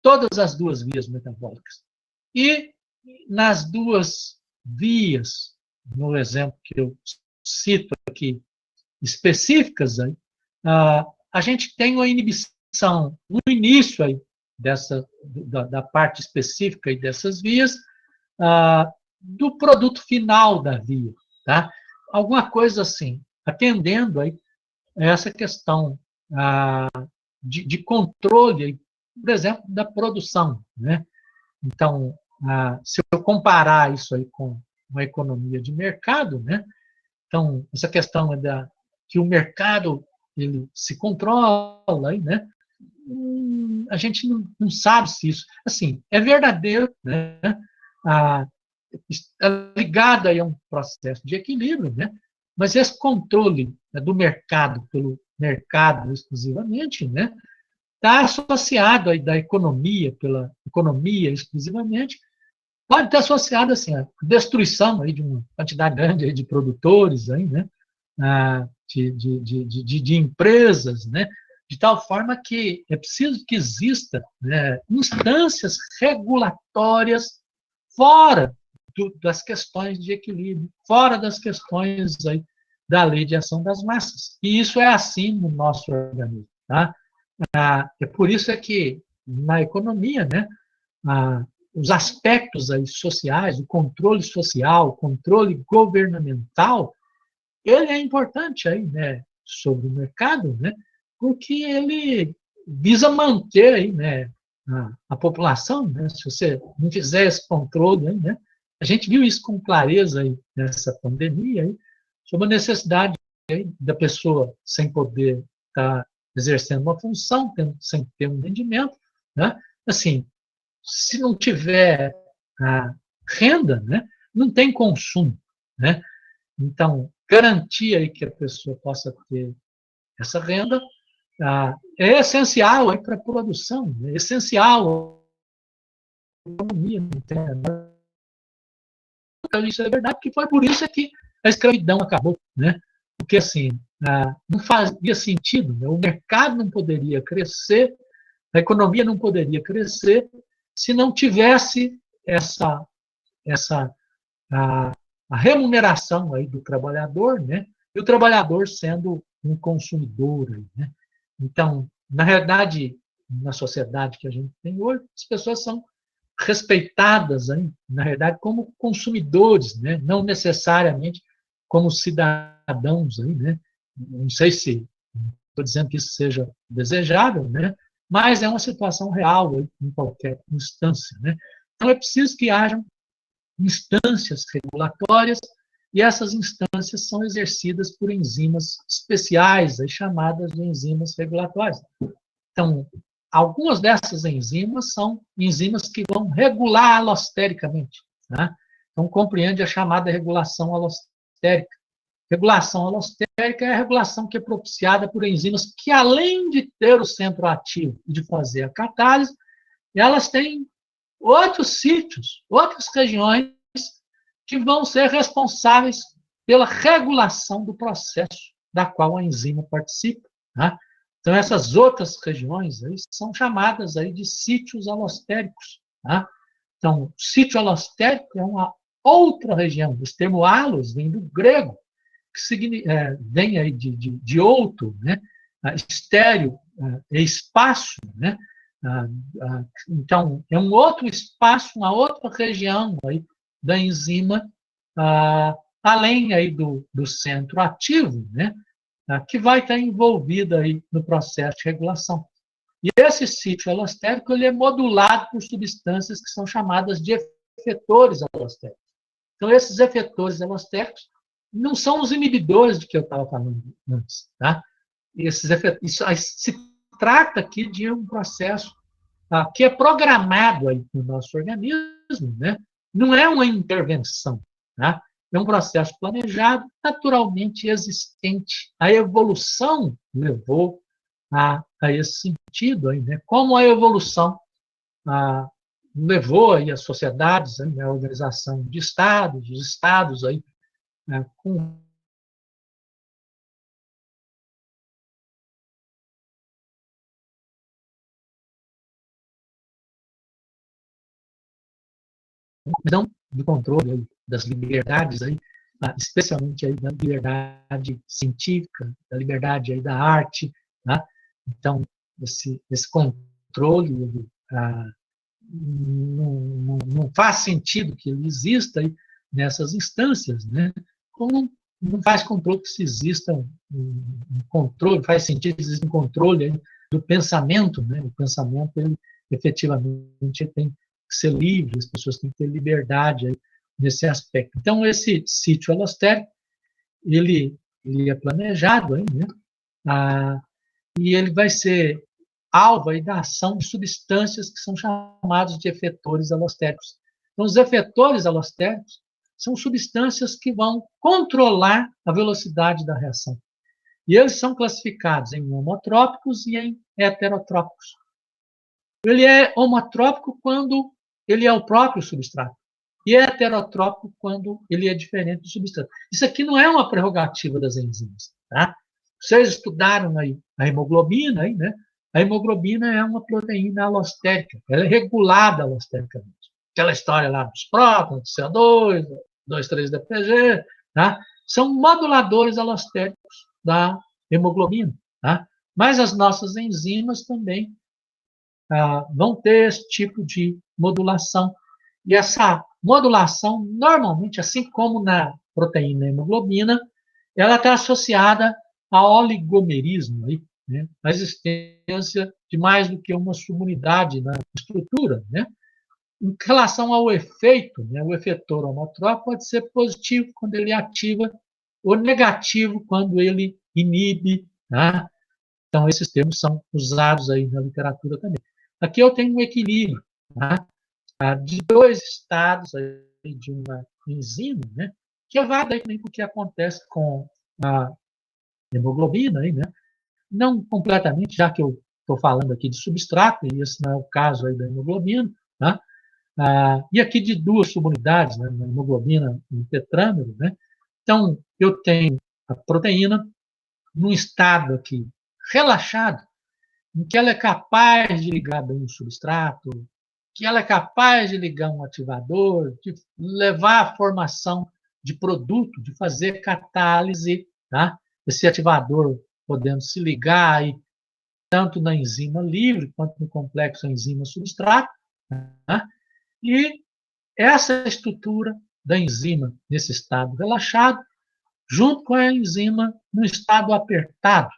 todas as duas vias metabólicas. E nas duas vias, no exemplo que eu cito aqui, específicas, aí, a gente tem uma inibição no início aí da parte específica aí dessas vias, do produto final da via, tá? Alguma coisa assim, atendendo aí é essa questão de controle, por exemplo, da produção, né? Então, se eu comparar isso aí com uma economia de mercado, né? Então, essa questão que o mercado ele se controla, né? A gente não sabe se isso, assim, é verdadeiro, né? É ligado aí a um processo de equilíbrio, né? Mas esse controle, né, do mercado pelo mercado exclusivamente, né? Está associado aí da economia pela economia exclusivamente, pode estar associado assim, a destruição aí de uma quantidade grande aí de produtores, aí, né? De empresas, né? De tal forma que é preciso que exista, né, instâncias regulatórias fora das questões de equilíbrio, fora das questões aí da lei de ação das massas. E isso é assim no nosso organismo. Tá? É por isso é que na economia, né, os aspectos aí sociais, o controle social, o controle governamental, ele é importante aí, né, sobre o mercado, né, porque ele visa manter aí, né, a população, né, se você não fizer esse controle aí, né, a gente viu isso com clareza aí nessa pandemia aí, sobre a necessidade aí da pessoa sem poder estar exercendo uma função, sem ter um rendimento, né, assim, se não tiver renda, né, não tem consumo, né, então, garantir aí que a pessoa possa ter essa renda é essencial para a produção, é essencial para a economia. Então, isso é verdade, porque foi por isso que a escravidão acabou. Né? Porque, assim, não fazia sentido, né? O mercado não poderia crescer, a economia não poderia crescer se não tivesse essa a remuneração aí do trabalhador, né? E o trabalhador sendo um consumidor. Né? Então, na realidade, na sociedade que a gente tem hoje, as pessoas são respeitadas, aí, na realidade, como consumidores, né? Não necessariamente como cidadãos. Aí, né? Não sei se estou dizendo que isso seja desejável, né? Mas é uma situação real aí, em qualquer instância. Né? Então, é preciso que hajam instâncias regulatórias, e essas instâncias são exercidas por enzimas especiais, chamadas de enzimas regulatórias. Então, algumas dessas enzimas são enzimas que vão regular alostericamente. Né? Então, compreende a chamada regulação alostérica. Regulação alostérica é a regulação que é propiciada por enzimas que, além de ter o centro ativo e de fazer a catálise, elas têm outros sítios, outras regiões que vão ser responsáveis pela regulação do processo da qual a enzima participa. Né? Então, essas outras regiões aí são chamadas aí de sítios alostéricos. Né? Então, sítio alostérico é uma outra região. O termo alos vem do grego, que vem aí de outro, né? Estéreo é espaço, né? Então, é um outro espaço, uma outra região aí da enzima, além aí do centro ativo, né, que vai estar envolvida aí no processo de regulação. E esse sítio alostérico ele é modulado por substâncias que são chamadas de efetores alostéricos. Então, esses efetores alostéricos não são os inibidores de que eu estava falando antes. Tá? Isso se trata aqui de um processo que é programado aí no nosso organismo, né? Não é uma intervenção, tá? É um processo planejado, naturalmente existente. A evolução levou a esse sentido, aí, né? Como a evolução levou aí as sociedades, aí, a organização de estados, os estados aí, né, com não do controle aí, das liberdades aí, especialmente aí da liberdade científica, da liberdade aí da arte, né? Então esse controle ele, não faz sentido que ele exista aí nessas instâncias, né? Como não faz controle que se exista um controle, faz sentido que exista um controle aí do pensamento, né? O pensamento, ele efetivamente tem que ser livre, as pessoas têm que ter liberdade aí nesse aspecto. Então, esse sítio alostérico, ele é planejado aí, né? E ele vai ser alvo aí da ação de substâncias que são chamados de efetores alostéricos. Então, os efetores alostéricos são substâncias que vão controlar a velocidade da reação. E eles são classificados em homotrópicos e em heterotrópicos. Ele é homotrópico quando ele é o próprio substrato, e é heterotrópico quando ele é diferente do substrato. Isso aqui não é uma prerrogativa das enzimas, tá? Vocês estudaram aí a hemoglobina, aí, né? A hemoglobina é uma proteína alostérica, ela é regulada alostericamente. Aquela história lá dos prótons, do CO2, 2,3-DPG, tá? São moduladores alostéricos da hemoglobina, tá? Mas as nossas enzimas também vão ter esse tipo de modulação. E essa modulação, normalmente, assim como na proteína hemoglobina, ela está associada a oligomerismo, aí, né? A existência de mais do que uma subunidade na estrutura, né? Em relação ao efeito, né, o efetor homotrópico pode ser positivo quando ele ativa ou negativo quando ele inibe. Tá? Então, esses termos são usados aí na literatura também. Aqui eu tenho um equilíbrio, tá? De dois estados aí de uma enzima, né, que vai daí também para o que acontece com a hemoglobina, aí, né? Não completamente, já que eu estou falando aqui de substrato, e esse não é o caso aí da hemoglobina, tá? E aqui de duas subunidades, né, na hemoglobina e no tetrâmero, né? Então, eu tenho a proteína num estado aqui relaxado, em que ela é capaz de ligar bem o substrato, que ela é capaz de ligar um ativador, de levar à formação de produto, de fazer catálise, tá? Esse ativador podendo se ligar aí, tanto na enzima livre quanto no complexo enzima-substrato, tá? E essa estrutura da enzima nesse estado relaxado, junto com a enzima no estado apertado.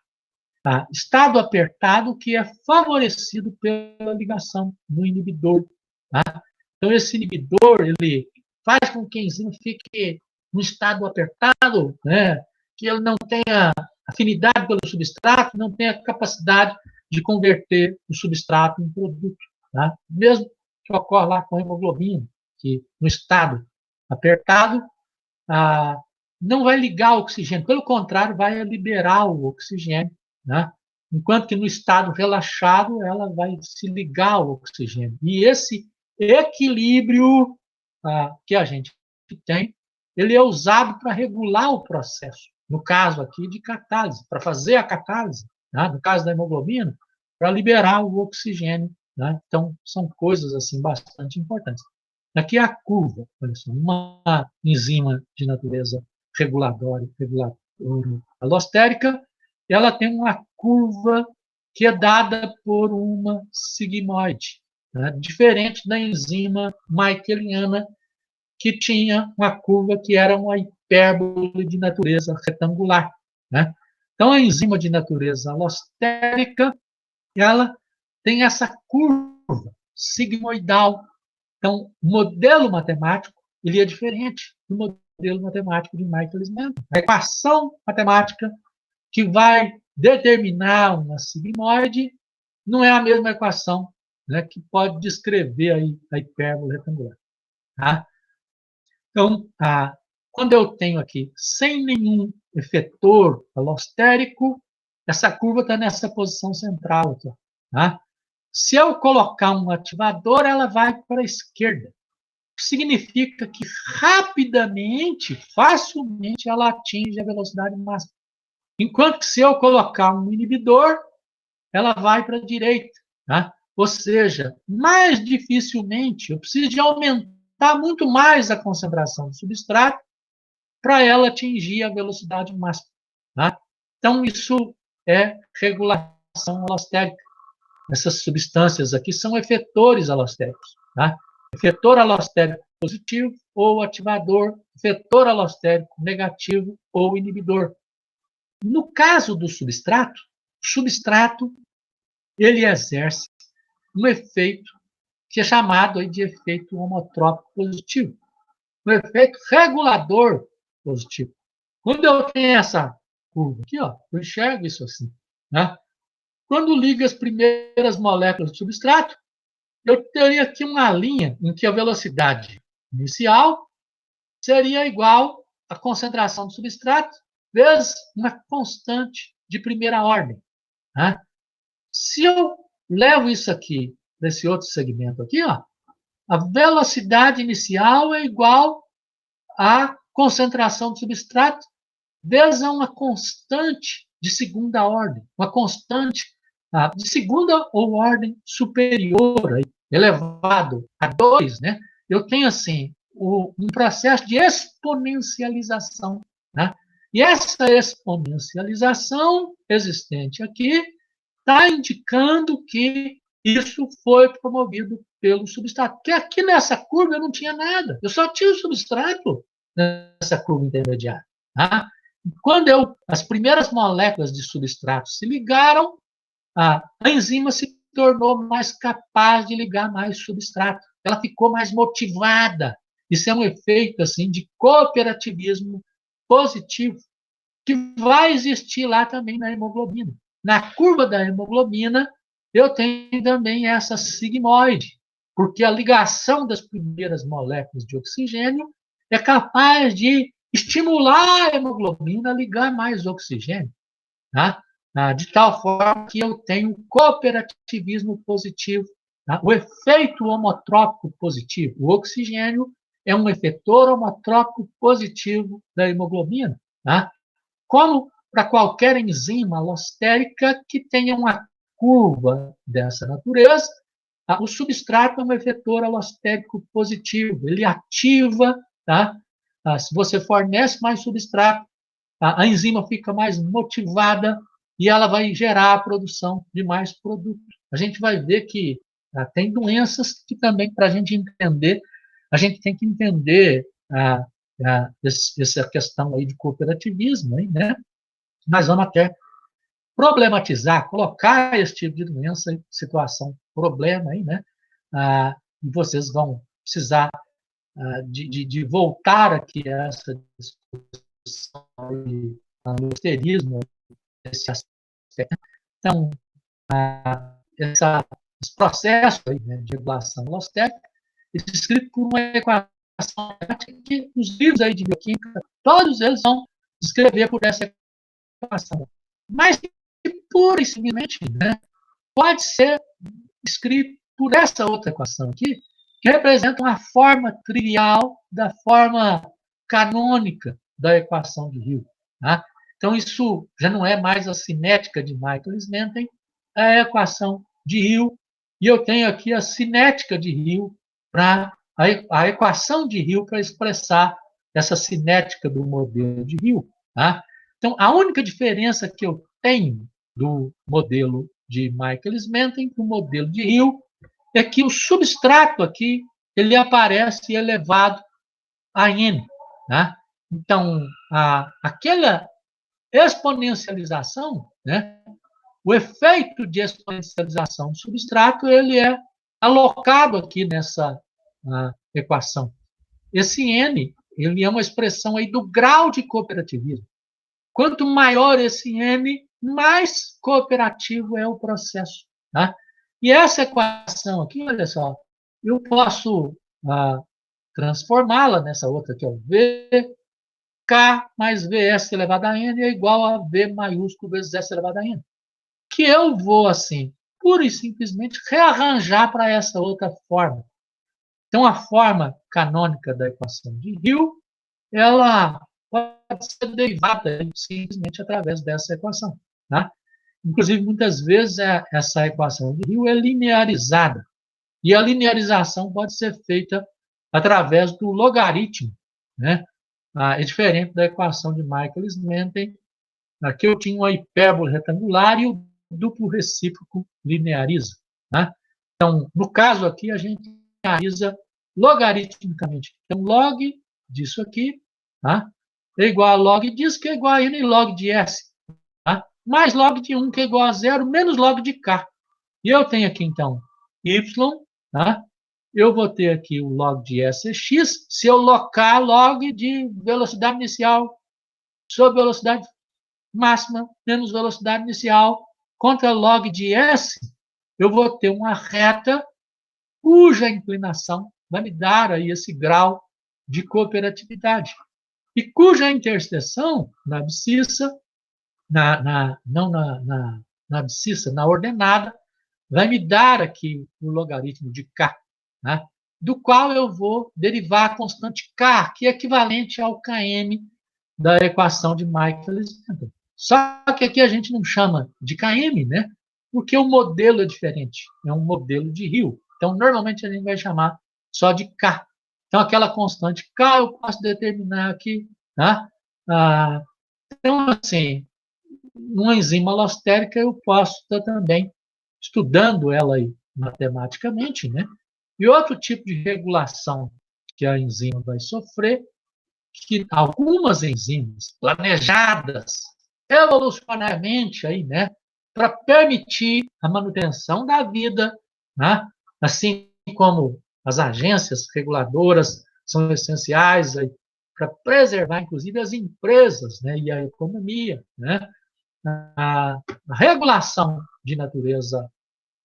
Tá? Estado apertado que é favorecido pela ligação do inibidor. Tá? Então, esse inibidor ele faz com que a enzima fique no estado apertado, né? Que ele não tenha afinidade pelo substrato, não tenha capacidade de converter o substrato em produto. Tá? Mesmo que ocorre lá com a hemoglobina, que no estado apertado não vai ligar o oxigênio, pelo contrário, vai liberar o oxigênio, né? Enquanto que no estado relaxado ela vai se ligar ao oxigênio. E esse equilíbrio que a gente tem, ele é usado para regular o processo. No caso aqui de catálise, para fazer a catálise, né? No caso da hemoglobina, para liberar o oxigênio. Né? Então, são coisas assim bastante importantes. Aqui é a curva, uma enzima de natureza reguladora alostérica, ela tem uma curva que é dada por uma sigmoide, né? Diferente da enzima michaeliana, que tinha uma curva que era uma hipérbole de natureza retangular. Né? Então, a enzima de natureza alostérica, ela tem essa curva sigmoidal. Então, o modelo matemático ele é diferente do modelo matemático de Michaelis-Menten. A equação matemática que vai determinar uma sigmoide não é a mesma equação, né, que pode descrever aí a hipérbole retangular. Tá? Então, quando eu tenho aqui sem nenhum efetor alostérico, essa curva está nessa posição central aqui. Tá? Se eu colocar um ativador, ela vai para a esquerda. O que significa que rapidamente, facilmente, ela atinge a velocidade máxima. Enquanto que se eu colocar um inibidor, ela vai para a direita. Tá? Ou seja, mais dificilmente, eu preciso de aumentar muito mais a concentração do substrato para ela atingir a velocidade máxima. Tá? Então, isso é regulação alostérica. Essas substâncias aqui são efetores alostéricos. Tá? Efetor alostérico positivo ou ativador, vetor alostérico negativo ou inibidor. No caso do substrato, o substrato ele exerce um efeito que é chamado aí de efeito homotrópico positivo, um efeito regulador positivo. Quando eu tenho essa curva aqui, ó, eu enxergo isso assim, né? Quando ligo as primeiras moléculas do substrato, eu teria aqui uma linha em que a velocidade inicial seria igual à concentração do substrato vezes uma constante de primeira ordem. Né? Se eu levo isso aqui para esse outro segmento aqui, ó, a velocidade inicial é igual à concentração do substrato vezes uma constante de segunda ordem, uma constante de segunda ou ordem superior, elevado a 2, né? Eu tenho, assim, um processo de exponencialização, né? E essa exponencialização existente aqui está indicando que isso foi promovido pelo substrato. Porque aqui nessa curva eu não tinha nada, eu só tinha o substrato nessa curva intermediária. Tá? Quando as primeiras moléculas de substrato se ligaram, a enzima se tornou mais capaz de ligar mais substrato. Ela ficou mais motivada. Isso é um efeito assim de cooperativismo positivo que vai existir lá também na hemoglobina. Na curva da hemoglobina, eu tenho também essa sigmoide, porque a ligação das primeiras moléculas de oxigênio é capaz de estimular a hemoglobina a ligar mais oxigênio, tá? De tal forma que eu tenho cooperativismo positivo, tá? O efeito homotrópico positivo. O oxigênio é um efetor homotrópico positivo da hemoglobina, tá? Como para qualquer enzima alostérica que tenha uma curva dessa natureza, o substrato é um efetor alostérico positivo, ele ativa, tá? Se você fornece mais substrato, a enzima fica mais motivada e ela vai gerar a produção de mais produto. A gente vai ver que tem doenças que também, para a gente entender, a gente tem que entender essa questão aí de cooperativismo, né? Nós vamos até problematizar, colocar esse tipo de doença em situação problema aí, né? E vocês vão precisar de voltar aqui a essa discussão do histerismo, esse aspecto. Então, esse processo aí, né, de regulação alostérica é descrito por uma equação que os livros aí de bioquímica, todos eles vão descrever por essa equação. Mas, pura e simplesmente, né, pode ser escrito por essa outra equação aqui, que representa uma forma trivial da forma canônica da equação de Hill. Tá? Então, isso já não é mais a cinética de Michaelis-Menten, é a equação de Hill, e eu tenho aqui a cinética de Hill, a equação de Hill para expressar essa cinética do modelo de Hill. Tá? Então, a única diferença que eu tenho do modelo de Michaelis-Menten para o modelo de Hill é que o substrato aqui ele aparece elevado a n. Né? Então, aquela exponencialização, né, o efeito de exponencialização do substrato ele é alocado aqui nessa equação. Esse n ele é uma expressão aí do grau de cooperativismo. Quanto maior esse n, mais cooperativo é o processo. Tá? E essa equação aqui, olha só, eu posso transformá-la nessa outra aqui, ó, VK mais VS elevado a N é igual a V maiúsculo vezes S elevado a N. Que eu vou, assim, pura e simplesmente rearranjar para essa outra forma. Então, a forma canônica da equação de Hill, ela pode ser derivada simplesmente através dessa equação. Tá? Inclusive, muitas vezes, essa equação de Hill é linearizada. E a linearização pode ser feita através do logaritmo. Né? É diferente da equação de Michaelis-Menten. Aqui eu tinha uma hipérbole retangular e o duplo recíproco lineariza. Né? Então, no caso aqui, a gente lineariza logaritmicamente. Então, log disso aqui, tá? É igual a log disso, que é igual a n log de S. Tá? Mais log de 1, que é igual a 0, menos log de K. E eu tenho aqui, então, y, tá? Eu vou ter aqui o log de S é x, se eu locar log de velocidade inicial sobre velocidade máxima menos velocidade inicial contra log de S, eu vou ter uma reta cuja inclinação vai me dar aí esse grau de cooperatividade. E cuja interseção na abscissa, não na abscissa, na ordenada, vai me dar aqui o logaritmo de K, né? Do qual eu vou derivar a constante K, que é equivalente ao Km da equação de Michaelis-Menten. Só que aqui a gente não chama de Km, né? Porque o modelo é diferente, é um modelo de Rio. Então, normalmente a gente vai chamar só de K. Então, aquela constante K eu posso determinar aqui, tá? Então, assim, uma enzima alostérica eu posso estar também estudando ela aí matematicamente, né? E outro tipo de regulação que a enzima vai sofrer, que algumas enzimas planejadas evolucionariamente aí, né, para permitir a manutenção da vida, né, assim como as agências reguladoras são essenciais para preservar, inclusive, as empresas, né, e a economia, né, a regulação de natureza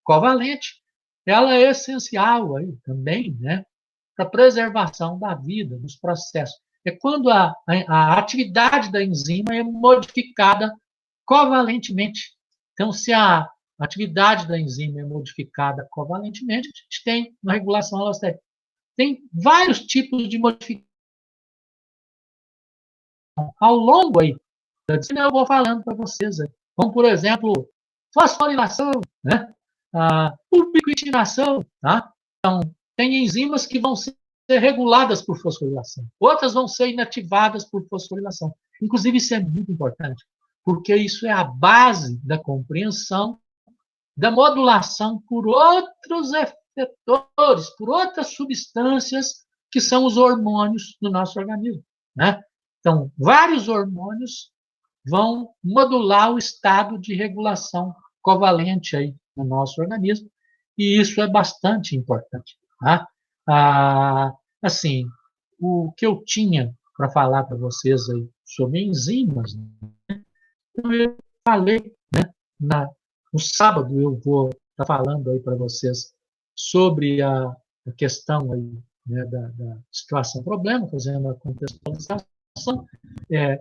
covalente, ela é essencial aí também, né, para a preservação da vida, dos processos. É quando a atividade da enzima é modificada covalentemente. Então, se a atividade da enzima é modificada covalentemente, a gente tem uma regulação alostérica. Tem vários tipos de modificação. Ao longo aí da disciplina, eu vou falando para vocês. Como, por exemplo, fosforilação, né? Ubiquitinação, tá? Então, tem enzimas que vão ser reguladas por fosforilação. Outras vão ser inativadas por fosforilação. Inclusive, isso é muito importante, porque isso é a base da compreensão da modulação por outros efetores, por outras substâncias que são os hormônios do nosso organismo, né? Então, vários hormônios vão modular o estado de regulação covalente aí no nosso organismo, e isso é bastante importante, tá? Assim, o que eu tinha para falar para vocês aí sobre enzimas, né? Eu falei, né, no sábado eu vou estar falando aí para vocês sobre a questão aí, né, da situação problema, fazendo a contextualização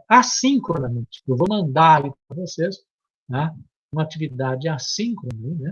assíncronamente. Eu vou mandar aí para vocês, né, uma atividade assíncrona, né,